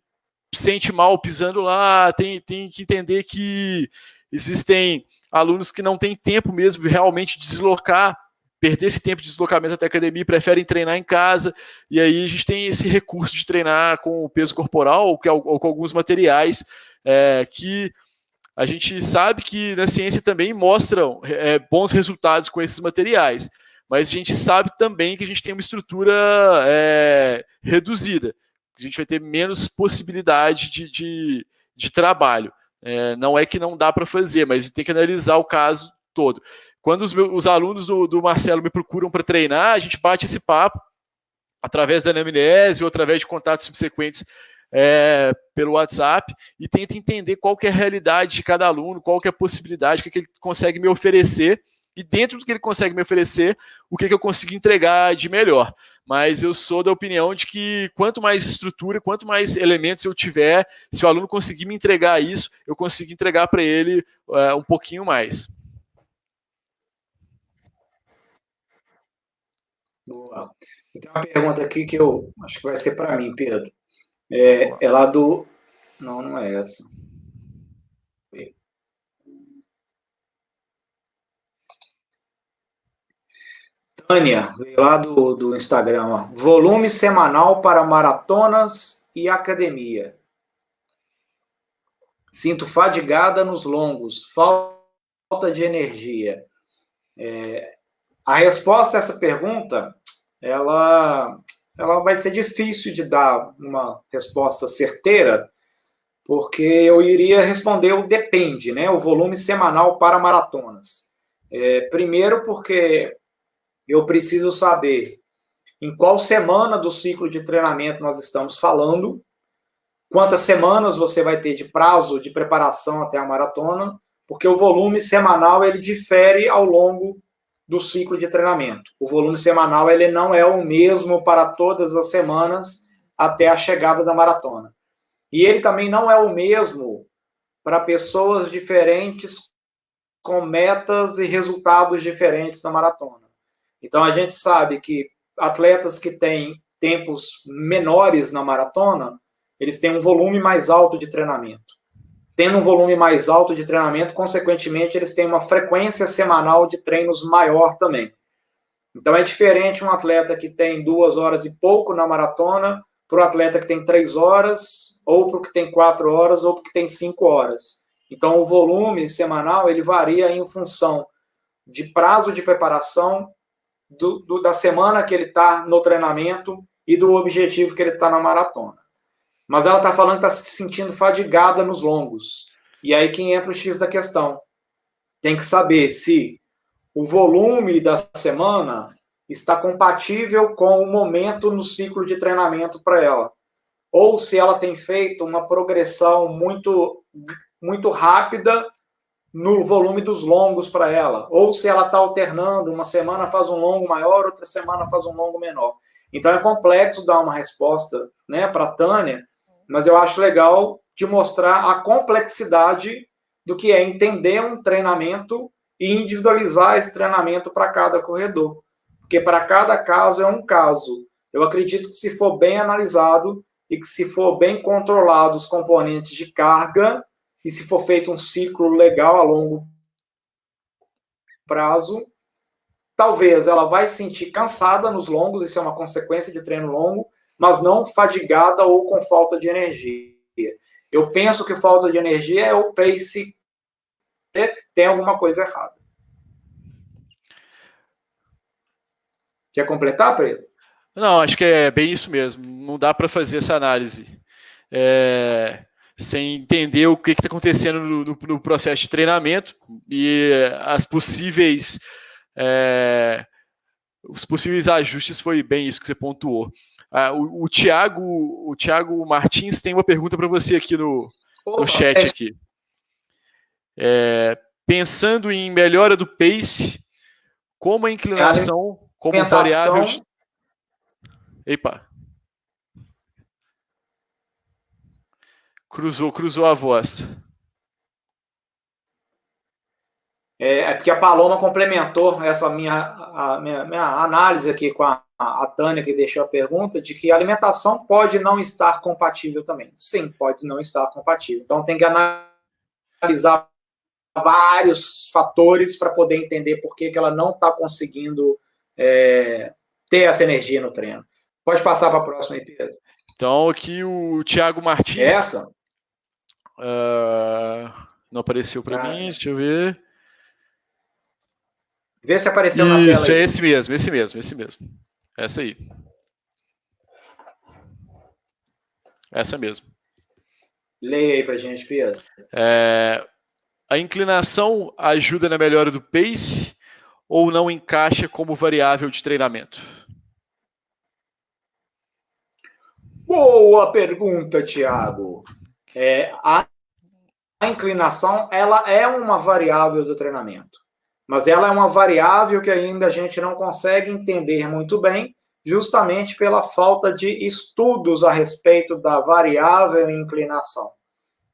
sente mal pisando lá, tem que entender que existem alunos que não têm tempo mesmo de realmente deslocar, perder esse tempo de deslocamento até a academia e preferem treinar em casa, e aí a gente tem esse recurso de treinar com o peso corporal ou com alguns materiais que a gente sabe que na ciência também mostram bons resultados com esses materiais, mas a gente sabe também que a gente tem uma estrutura reduzida, a gente vai ter menos possibilidade de trabalho. Não é que não dá para fazer, mas tem que analisar o caso todo. Quando os alunos do Marcelo me procuram para treinar, a gente bate esse papo através da anamnese ou através de contatos subsequentes pelo WhatsApp e tenta entender qual que é a realidade de cada aluno, qual que é a possibilidade, o que ele consegue me oferecer e dentro do que ele consegue me oferecer, o que eu consigo entregar de melhor. Mas eu sou da opinião de que quanto mais estrutura, quanto mais elementos eu tiver, se o aluno conseguir me entregar isso, eu consigo entregar para ele um pouquinho mais. Boa. Eu tenho uma pergunta aqui que eu acho que vai ser para mim, Pedro. É lá do... Não é essa. Tânia, veio lá do Instagram. Ó. Volume semanal para maratonas e academia. Sinto fadigada nos longos, falta de energia. A resposta a essa pergunta, ela vai ser difícil de dar uma resposta certeira, porque eu iria responder o depende, né? O volume semanal para maratonas. Primeiro porque eu preciso saber em qual semana do ciclo de treinamento nós estamos falando, quantas semanas você vai ter de prazo de preparação até a maratona, porque o volume semanal ele difere ao longo do ciclo de treinamento. O volume semanal ele não é o mesmo para todas as semanas até a chegada da maratona. E ele também não é o mesmo para pessoas diferentes com metas e resultados diferentes na maratona. Então, a gente sabe que atletas que têm tempos menores na maratona, eles têm um volume mais alto de treinamento. Tendo um volume mais alto de treinamento, consequentemente, eles têm uma frequência semanal de treinos maior também. Então, é diferente um atleta que tem 2 horas e pouco na maratona para o atleta que tem 3 horas, ou para o que tem 4 horas, ou para o que tem 5 horas. Então, o volume semanal, ele varia em função de prazo de preparação, da semana que ele está no treinamento e do objetivo que ele está na maratona. Mas ela está falando que está se sentindo fadigada nos longos. E aí que entra o X da questão. Tem que saber se o volume da semana está compatível com o momento no ciclo de treinamento para ela. Ou se ela tem feito uma progressão muito, muito rápida no volume dos longos para ela. Ou se ela está alternando, uma semana faz um longo maior, outra semana faz um longo menor. Então é complexo dar uma resposta, né, para a Tânia, mas eu acho legal de mostrar a complexidade do que é entender um treinamento e individualizar esse treinamento para cada corredor. Porque para cada caso é um caso. Eu acredito que se for bem analisado e que se for bem controlado os componentes de carga e se for feito um ciclo legal a longo prazo, talvez ela vai se sentir cansada nos longos, isso é uma consequência de treino longo, mas não fadigada ou com falta de energia. Eu penso que falta de energia é o pace, tem alguma coisa errada. Quer completar, Pedro? Não, acho que é bem isso mesmo. Não dá para fazer essa análise sem entender o que está acontecendo no processo de treinamento e os possíveis ajustes. Foi bem isso que você pontuou. O Thiago Martins tem uma pergunta para você aqui no chat. Aqui. Pensando em melhora do pace, como a inclinação, como variável... Epa. Cruzou a voz. É porque a Paloma complementou essa minha análise aqui com a Tânia, que deixou a pergunta, de que a alimentação pode não estar compatível também. Sim, pode não estar compatível. Então tem que analisar vários fatores para poder entender por que ela não está conseguindo ter essa energia no treino. Pode passar para a próxima aí, Pedro. Então, aqui o Thiago Martins. Essa? Não apareceu para mim, deixa eu ver. Vê se apareceu na tela. Isso, é esse mesmo. Essa aí. Essa mesmo. Leia aí para a gente, Pedro. A inclinação ajuda na melhora do pace ou não encaixa como variável de treinamento? Boa pergunta, Thiago. A inclinação, ela é uma variável do treinamento, mas ela é uma variável que ainda a gente não consegue entender muito bem, justamente pela falta de estudos a respeito da variável inclinação.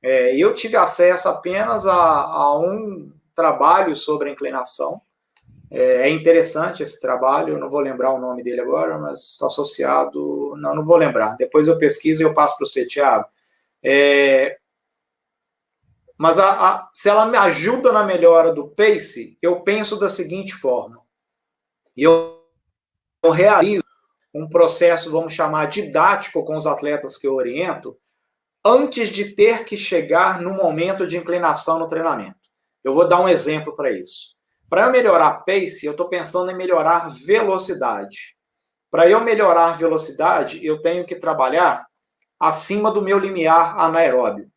Eu tive acesso apenas a um trabalho sobre a inclinação. É interessante esse trabalho, eu não vou lembrar o nome dele agora, mas está associado... Não vou lembrar. Depois eu pesquiso e eu passo para você, Thiago. Mas se ela me ajuda na melhora do pace, eu penso da seguinte forma. Eu realizo um processo, vamos chamar, didático com os atletas que eu oriento, antes de ter que chegar no momento de inclinação no treinamento. Eu vou dar um exemplo para isso. Para eu melhorar pace, eu estou pensando em melhorar velocidade. Para eu melhorar velocidade, eu tenho que trabalhar acima do meu limiar anaeróbio.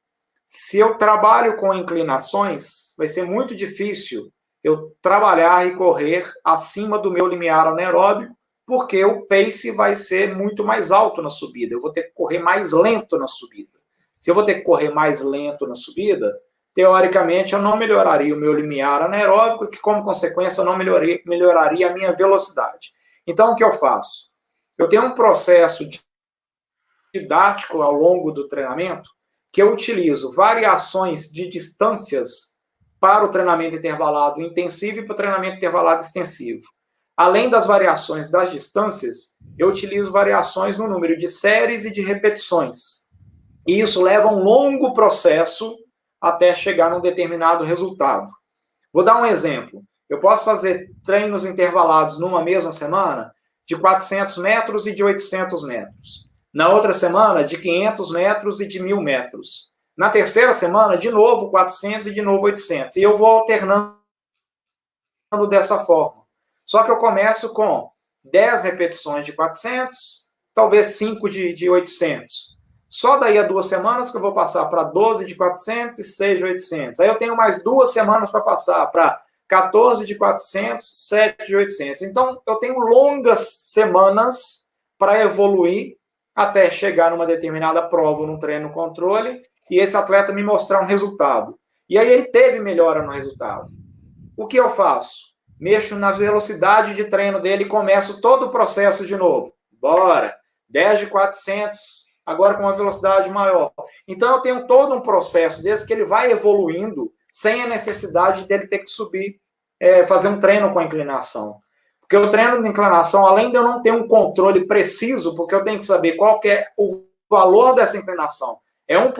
Se eu trabalho com inclinações, vai ser muito difícil eu trabalhar e correr acima do meu limiar anaeróbio, porque o pace vai ser muito mais alto na subida. Eu vou ter que correr mais lento na subida. Se eu vou ter que correr mais lento na subida, teoricamente eu não melhoraria o meu limiar anaeróbico, que como consequência eu não melhoraria a minha velocidade. Então o que eu faço? Eu tenho um processo didático ao longo do treinamento que eu utilizo variações de distâncias para o treinamento intervalado intensivo e para o treinamento intervalado extensivo. Além das variações das distâncias, eu utilizo variações no número de séries e de repetições. E isso leva a um longo processo até chegar num determinado resultado. Vou dar um exemplo. Eu posso fazer treinos intervalados numa mesma semana de 400 metros e de 800 metros. Na outra semana, de 500 metros e de 1.000 metros. Na terceira semana, de novo 400 e de novo 800. E eu vou alternando dessa forma. Só que eu começo com 10 repetições de 400, talvez 5 de 800. Só daí a 2 semanas que eu vou passar para 12 de 400 e 6 de 800. Aí eu tenho mais 2 semanas para passar para 14 de 400, 7 de 800. Então, eu tenho longas semanas para evoluir até chegar numa determinada prova, num treino controle, e esse atleta me mostrar um resultado. E aí ele teve melhora no resultado. O que eu faço? Mexo na velocidade de treino dele e começo todo o processo de novo. bora. 10 de 400, agora com uma velocidade maior. Então, eu tenho todo um processo desse que ele vai evoluindo sem a necessidade dele ter que subir, fazer um treino com a inclinação. Porque o treino de inclinação, além de eu não ter um controle preciso, porque eu tenho que saber qual que é o valor dessa inclinação. É 1%,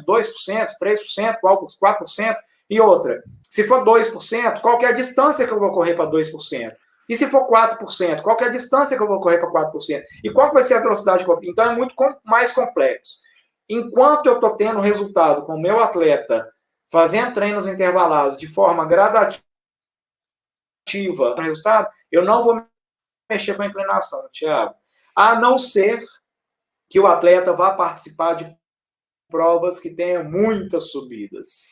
2%, 3%, 4%? E outra, se for 2%, qual que é a distância que eu vou correr para 2%? E se for 4%, qual que é a distância que eu vou correr para 4%? E qual que vai ser a velocidade? Então é muito mais complexo. Enquanto eu estou tendo resultado com o meu atleta, fazendo treinos intervalados de forma gradativa no resultado, eu não vou mexer com a inclinação, Thiago. A não ser que o atleta vá participar de provas que tenham muitas subidas.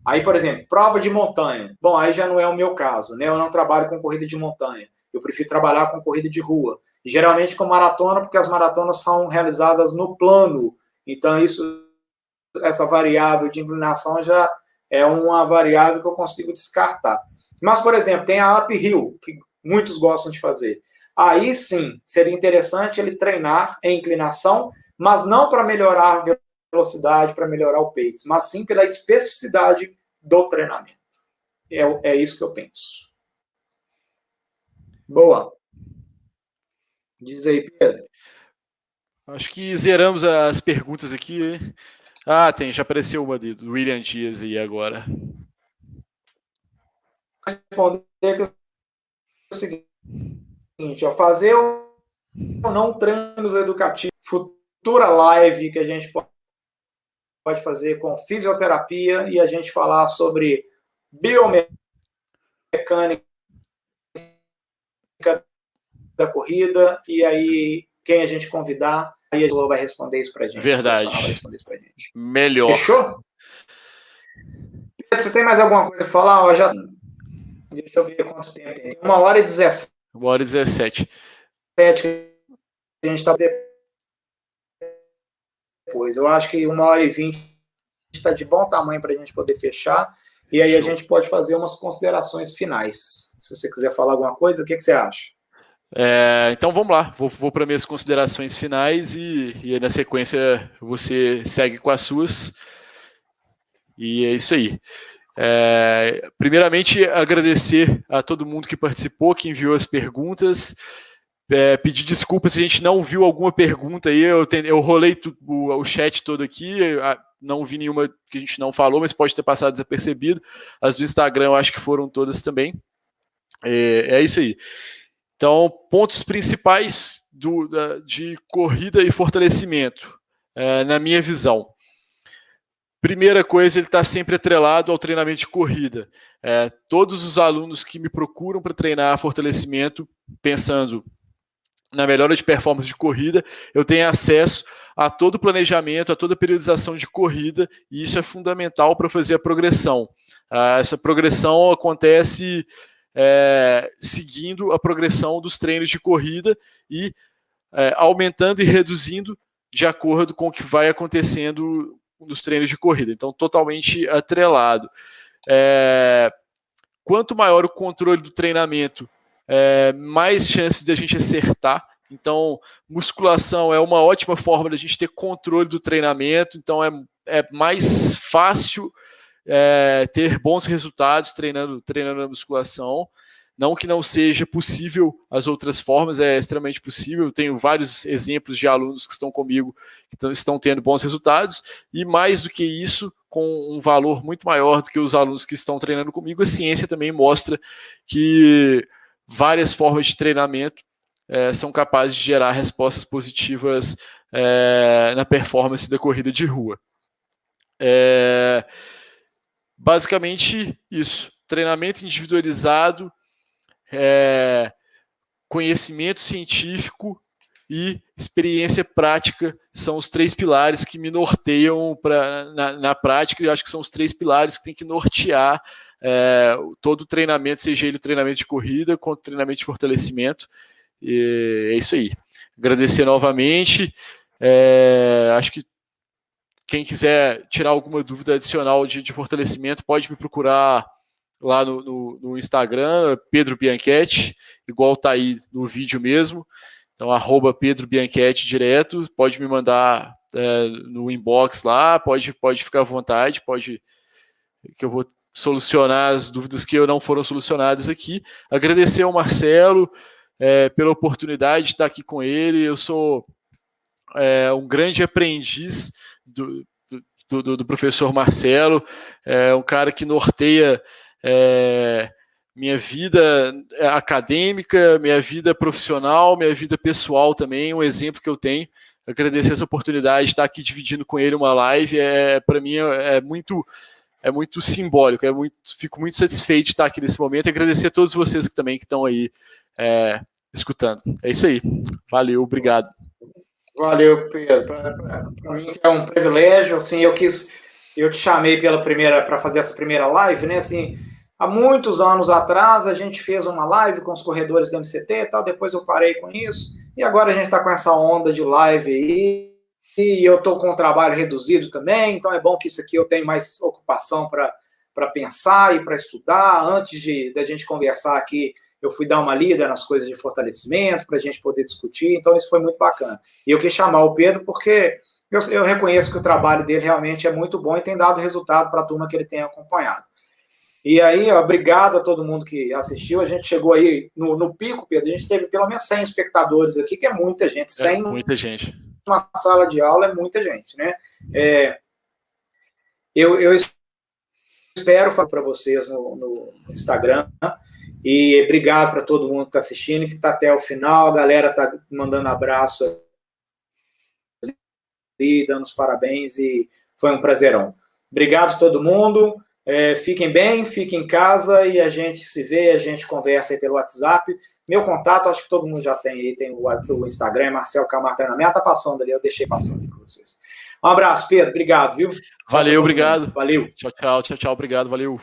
Aí, por exemplo, prova de montanha. Bom, aí já não é o meu caso, né? Eu não trabalho com corrida de montanha. Eu prefiro trabalhar com corrida de rua. E, geralmente com maratona, porque as maratonas são realizadas no plano. Então, essa variável de inclinação já é uma variável que eu consigo descartar. Mas, por exemplo, tem a uphill, que muitos gostam de fazer. Aí, sim, seria interessante ele treinar em inclinação, mas não para melhorar a velocidade, para melhorar o pace, mas sim pela especificidade do treinamento. É isso que eu penso. Boa. Diz aí, Pedro. Acho que zeramos as perguntas aqui. Já apareceu uma do William Dias aí agora. Responder que é o seguinte, fazer ou não treinos educativos, futura live que a gente pode fazer com fisioterapia e a gente falar sobre biomecânica da corrida, e aí quem a gente convidar, aí a gente vai responder isso pra gente. Verdade. Vai responder isso pra gente. Melhor. Fechou? Pedro, você tem mais alguma coisa a falar? Deixa eu ver quanto tempo tem. 1h17. 1h17. Que a gente está depois. Eu acho que 1h20 está de bom tamanho para a gente poder fechar. E aí a gente pode fazer umas considerações finais. Se você quiser falar alguma coisa, o que você acha? Então vamos lá, vou para minhas considerações finais e aí, na sequência você segue com as suas. E é isso aí. Primeiramente, agradecer a todo mundo que participou, que enviou as perguntas. Pedir desculpas se a gente não viu alguma pergunta aí. Eu rolei o chat todo aqui, não vi nenhuma que a gente não falou, mas pode ter passado desapercebido. As do Instagram eu acho que foram todas também. É isso aí. Então, pontos principais de corrida e fortalecimento, na minha visão. Primeira coisa, ele está sempre atrelado ao treinamento de corrida. Todos os alunos que me procuram para treinar fortalecimento, pensando na melhora de performance de corrida, eu tenho acesso a todo o planejamento, a toda a periodização de corrida, e isso é fundamental para fazer a progressão. Essa progressão acontece seguindo a progressão dos treinos de corrida e aumentando e reduzindo de acordo com o que vai acontecendo nos treinos de corrida. Então, totalmente atrelado. Quanto maior o controle do treinamento, mais chances de a gente acertar. Então, musculação é uma ótima forma de a gente ter controle do treinamento. Então, é mais fácil ter bons resultados treinando a musculação. Não que não seja possível as outras formas, é extremamente possível. Eu tenho vários exemplos de alunos que estão comigo que estão tendo bons resultados, e mais do que isso, com um valor muito maior do que os alunos que estão treinando comigo, a ciência também mostra que várias formas de treinamento são capazes de gerar respostas positivas na performance da corrida de rua. Basicamente isso, treinamento individualizado, conhecimento científico e experiência prática são os 3 pilares que me norteiam na prática, e eu acho que são os 3 pilares que tem que nortear todo o treinamento, seja ele treinamento de corrida, quanto treinamento de fortalecimento. E é isso aí. Agradecer novamente. Acho que quem quiser tirar alguma dúvida adicional de fortalecimento, pode me procurar lá no Instagram, Pedro Bianchetti, igual está aí no vídeo mesmo. Então, @Pedro Bianchetti direto, pode me mandar no inbox lá, pode ficar à vontade, que eu vou solucionar as dúvidas que não foram solucionadas aqui. Agradecer ao Marcelo pela oportunidade de estar aqui com ele. Eu sou um grande aprendiz do professor Marcelo, um cara que norteia minha vida acadêmica, minha vida profissional, minha vida pessoal também, um exemplo que eu tenho. Agradecer essa oportunidade de estar aqui dividindo com ele uma live, para mim é muito simbólico, fico muito satisfeito de estar aqui nesse momento e agradecer a todos vocês que também estão aí escutando. É isso aí. Valeu, obrigado. Valeu, Pedro. Para mim é um privilégio, assim, eu te chamei para fazer essa primeira live, né, assim, há muitos anos atrás a gente fez uma live com os corredores do MCT e tal, depois eu parei com isso, e agora a gente está com essa onda de live aí, e eu estou com um trabalho reduzido também, então é bom que isso aqui eu tenho mais ocupação para pensar e para estudar. Antes da gente conversar aqui, eu fui dar uma lida nas coisas de fortalecimento para a gente poder discutir, então isso foi muito bacana. E eu quis chamar o Pedro porque eu reconheço que o trabalho dele realmente é muito bom e tem dado resultado para a turma que ele tem acompanhado. E aí, obrigado a todo mundo que assistiu. A gente chegou aí no pico, Pedro, a gente teve pelo menos 100 espectadores aqui, que é muita gente. 100 muita gente. Uma sala de aula é muita gente, né? Eu espero falar para vocês no Instagram. E obrigado para todo mundo que está assistindo, que está até o final. A galera está mandando abraço e dando os parabéns, e foi um prazerão. Obrigado a todo mundo. Fiquem bem, fiquem em casa e a gente se vê, a gente conversa aí pelo WhatsApp. Meu contato, acho que todo mundo já tem aí, tem o Instagram, Marcelo Camargo Treinamento, tá passando ali, eu deixei passando para vocês. Um abraço, Pedro, obrigado, viu? Valeu, obrigado. Valeu. Tchau, obrigado, valeu.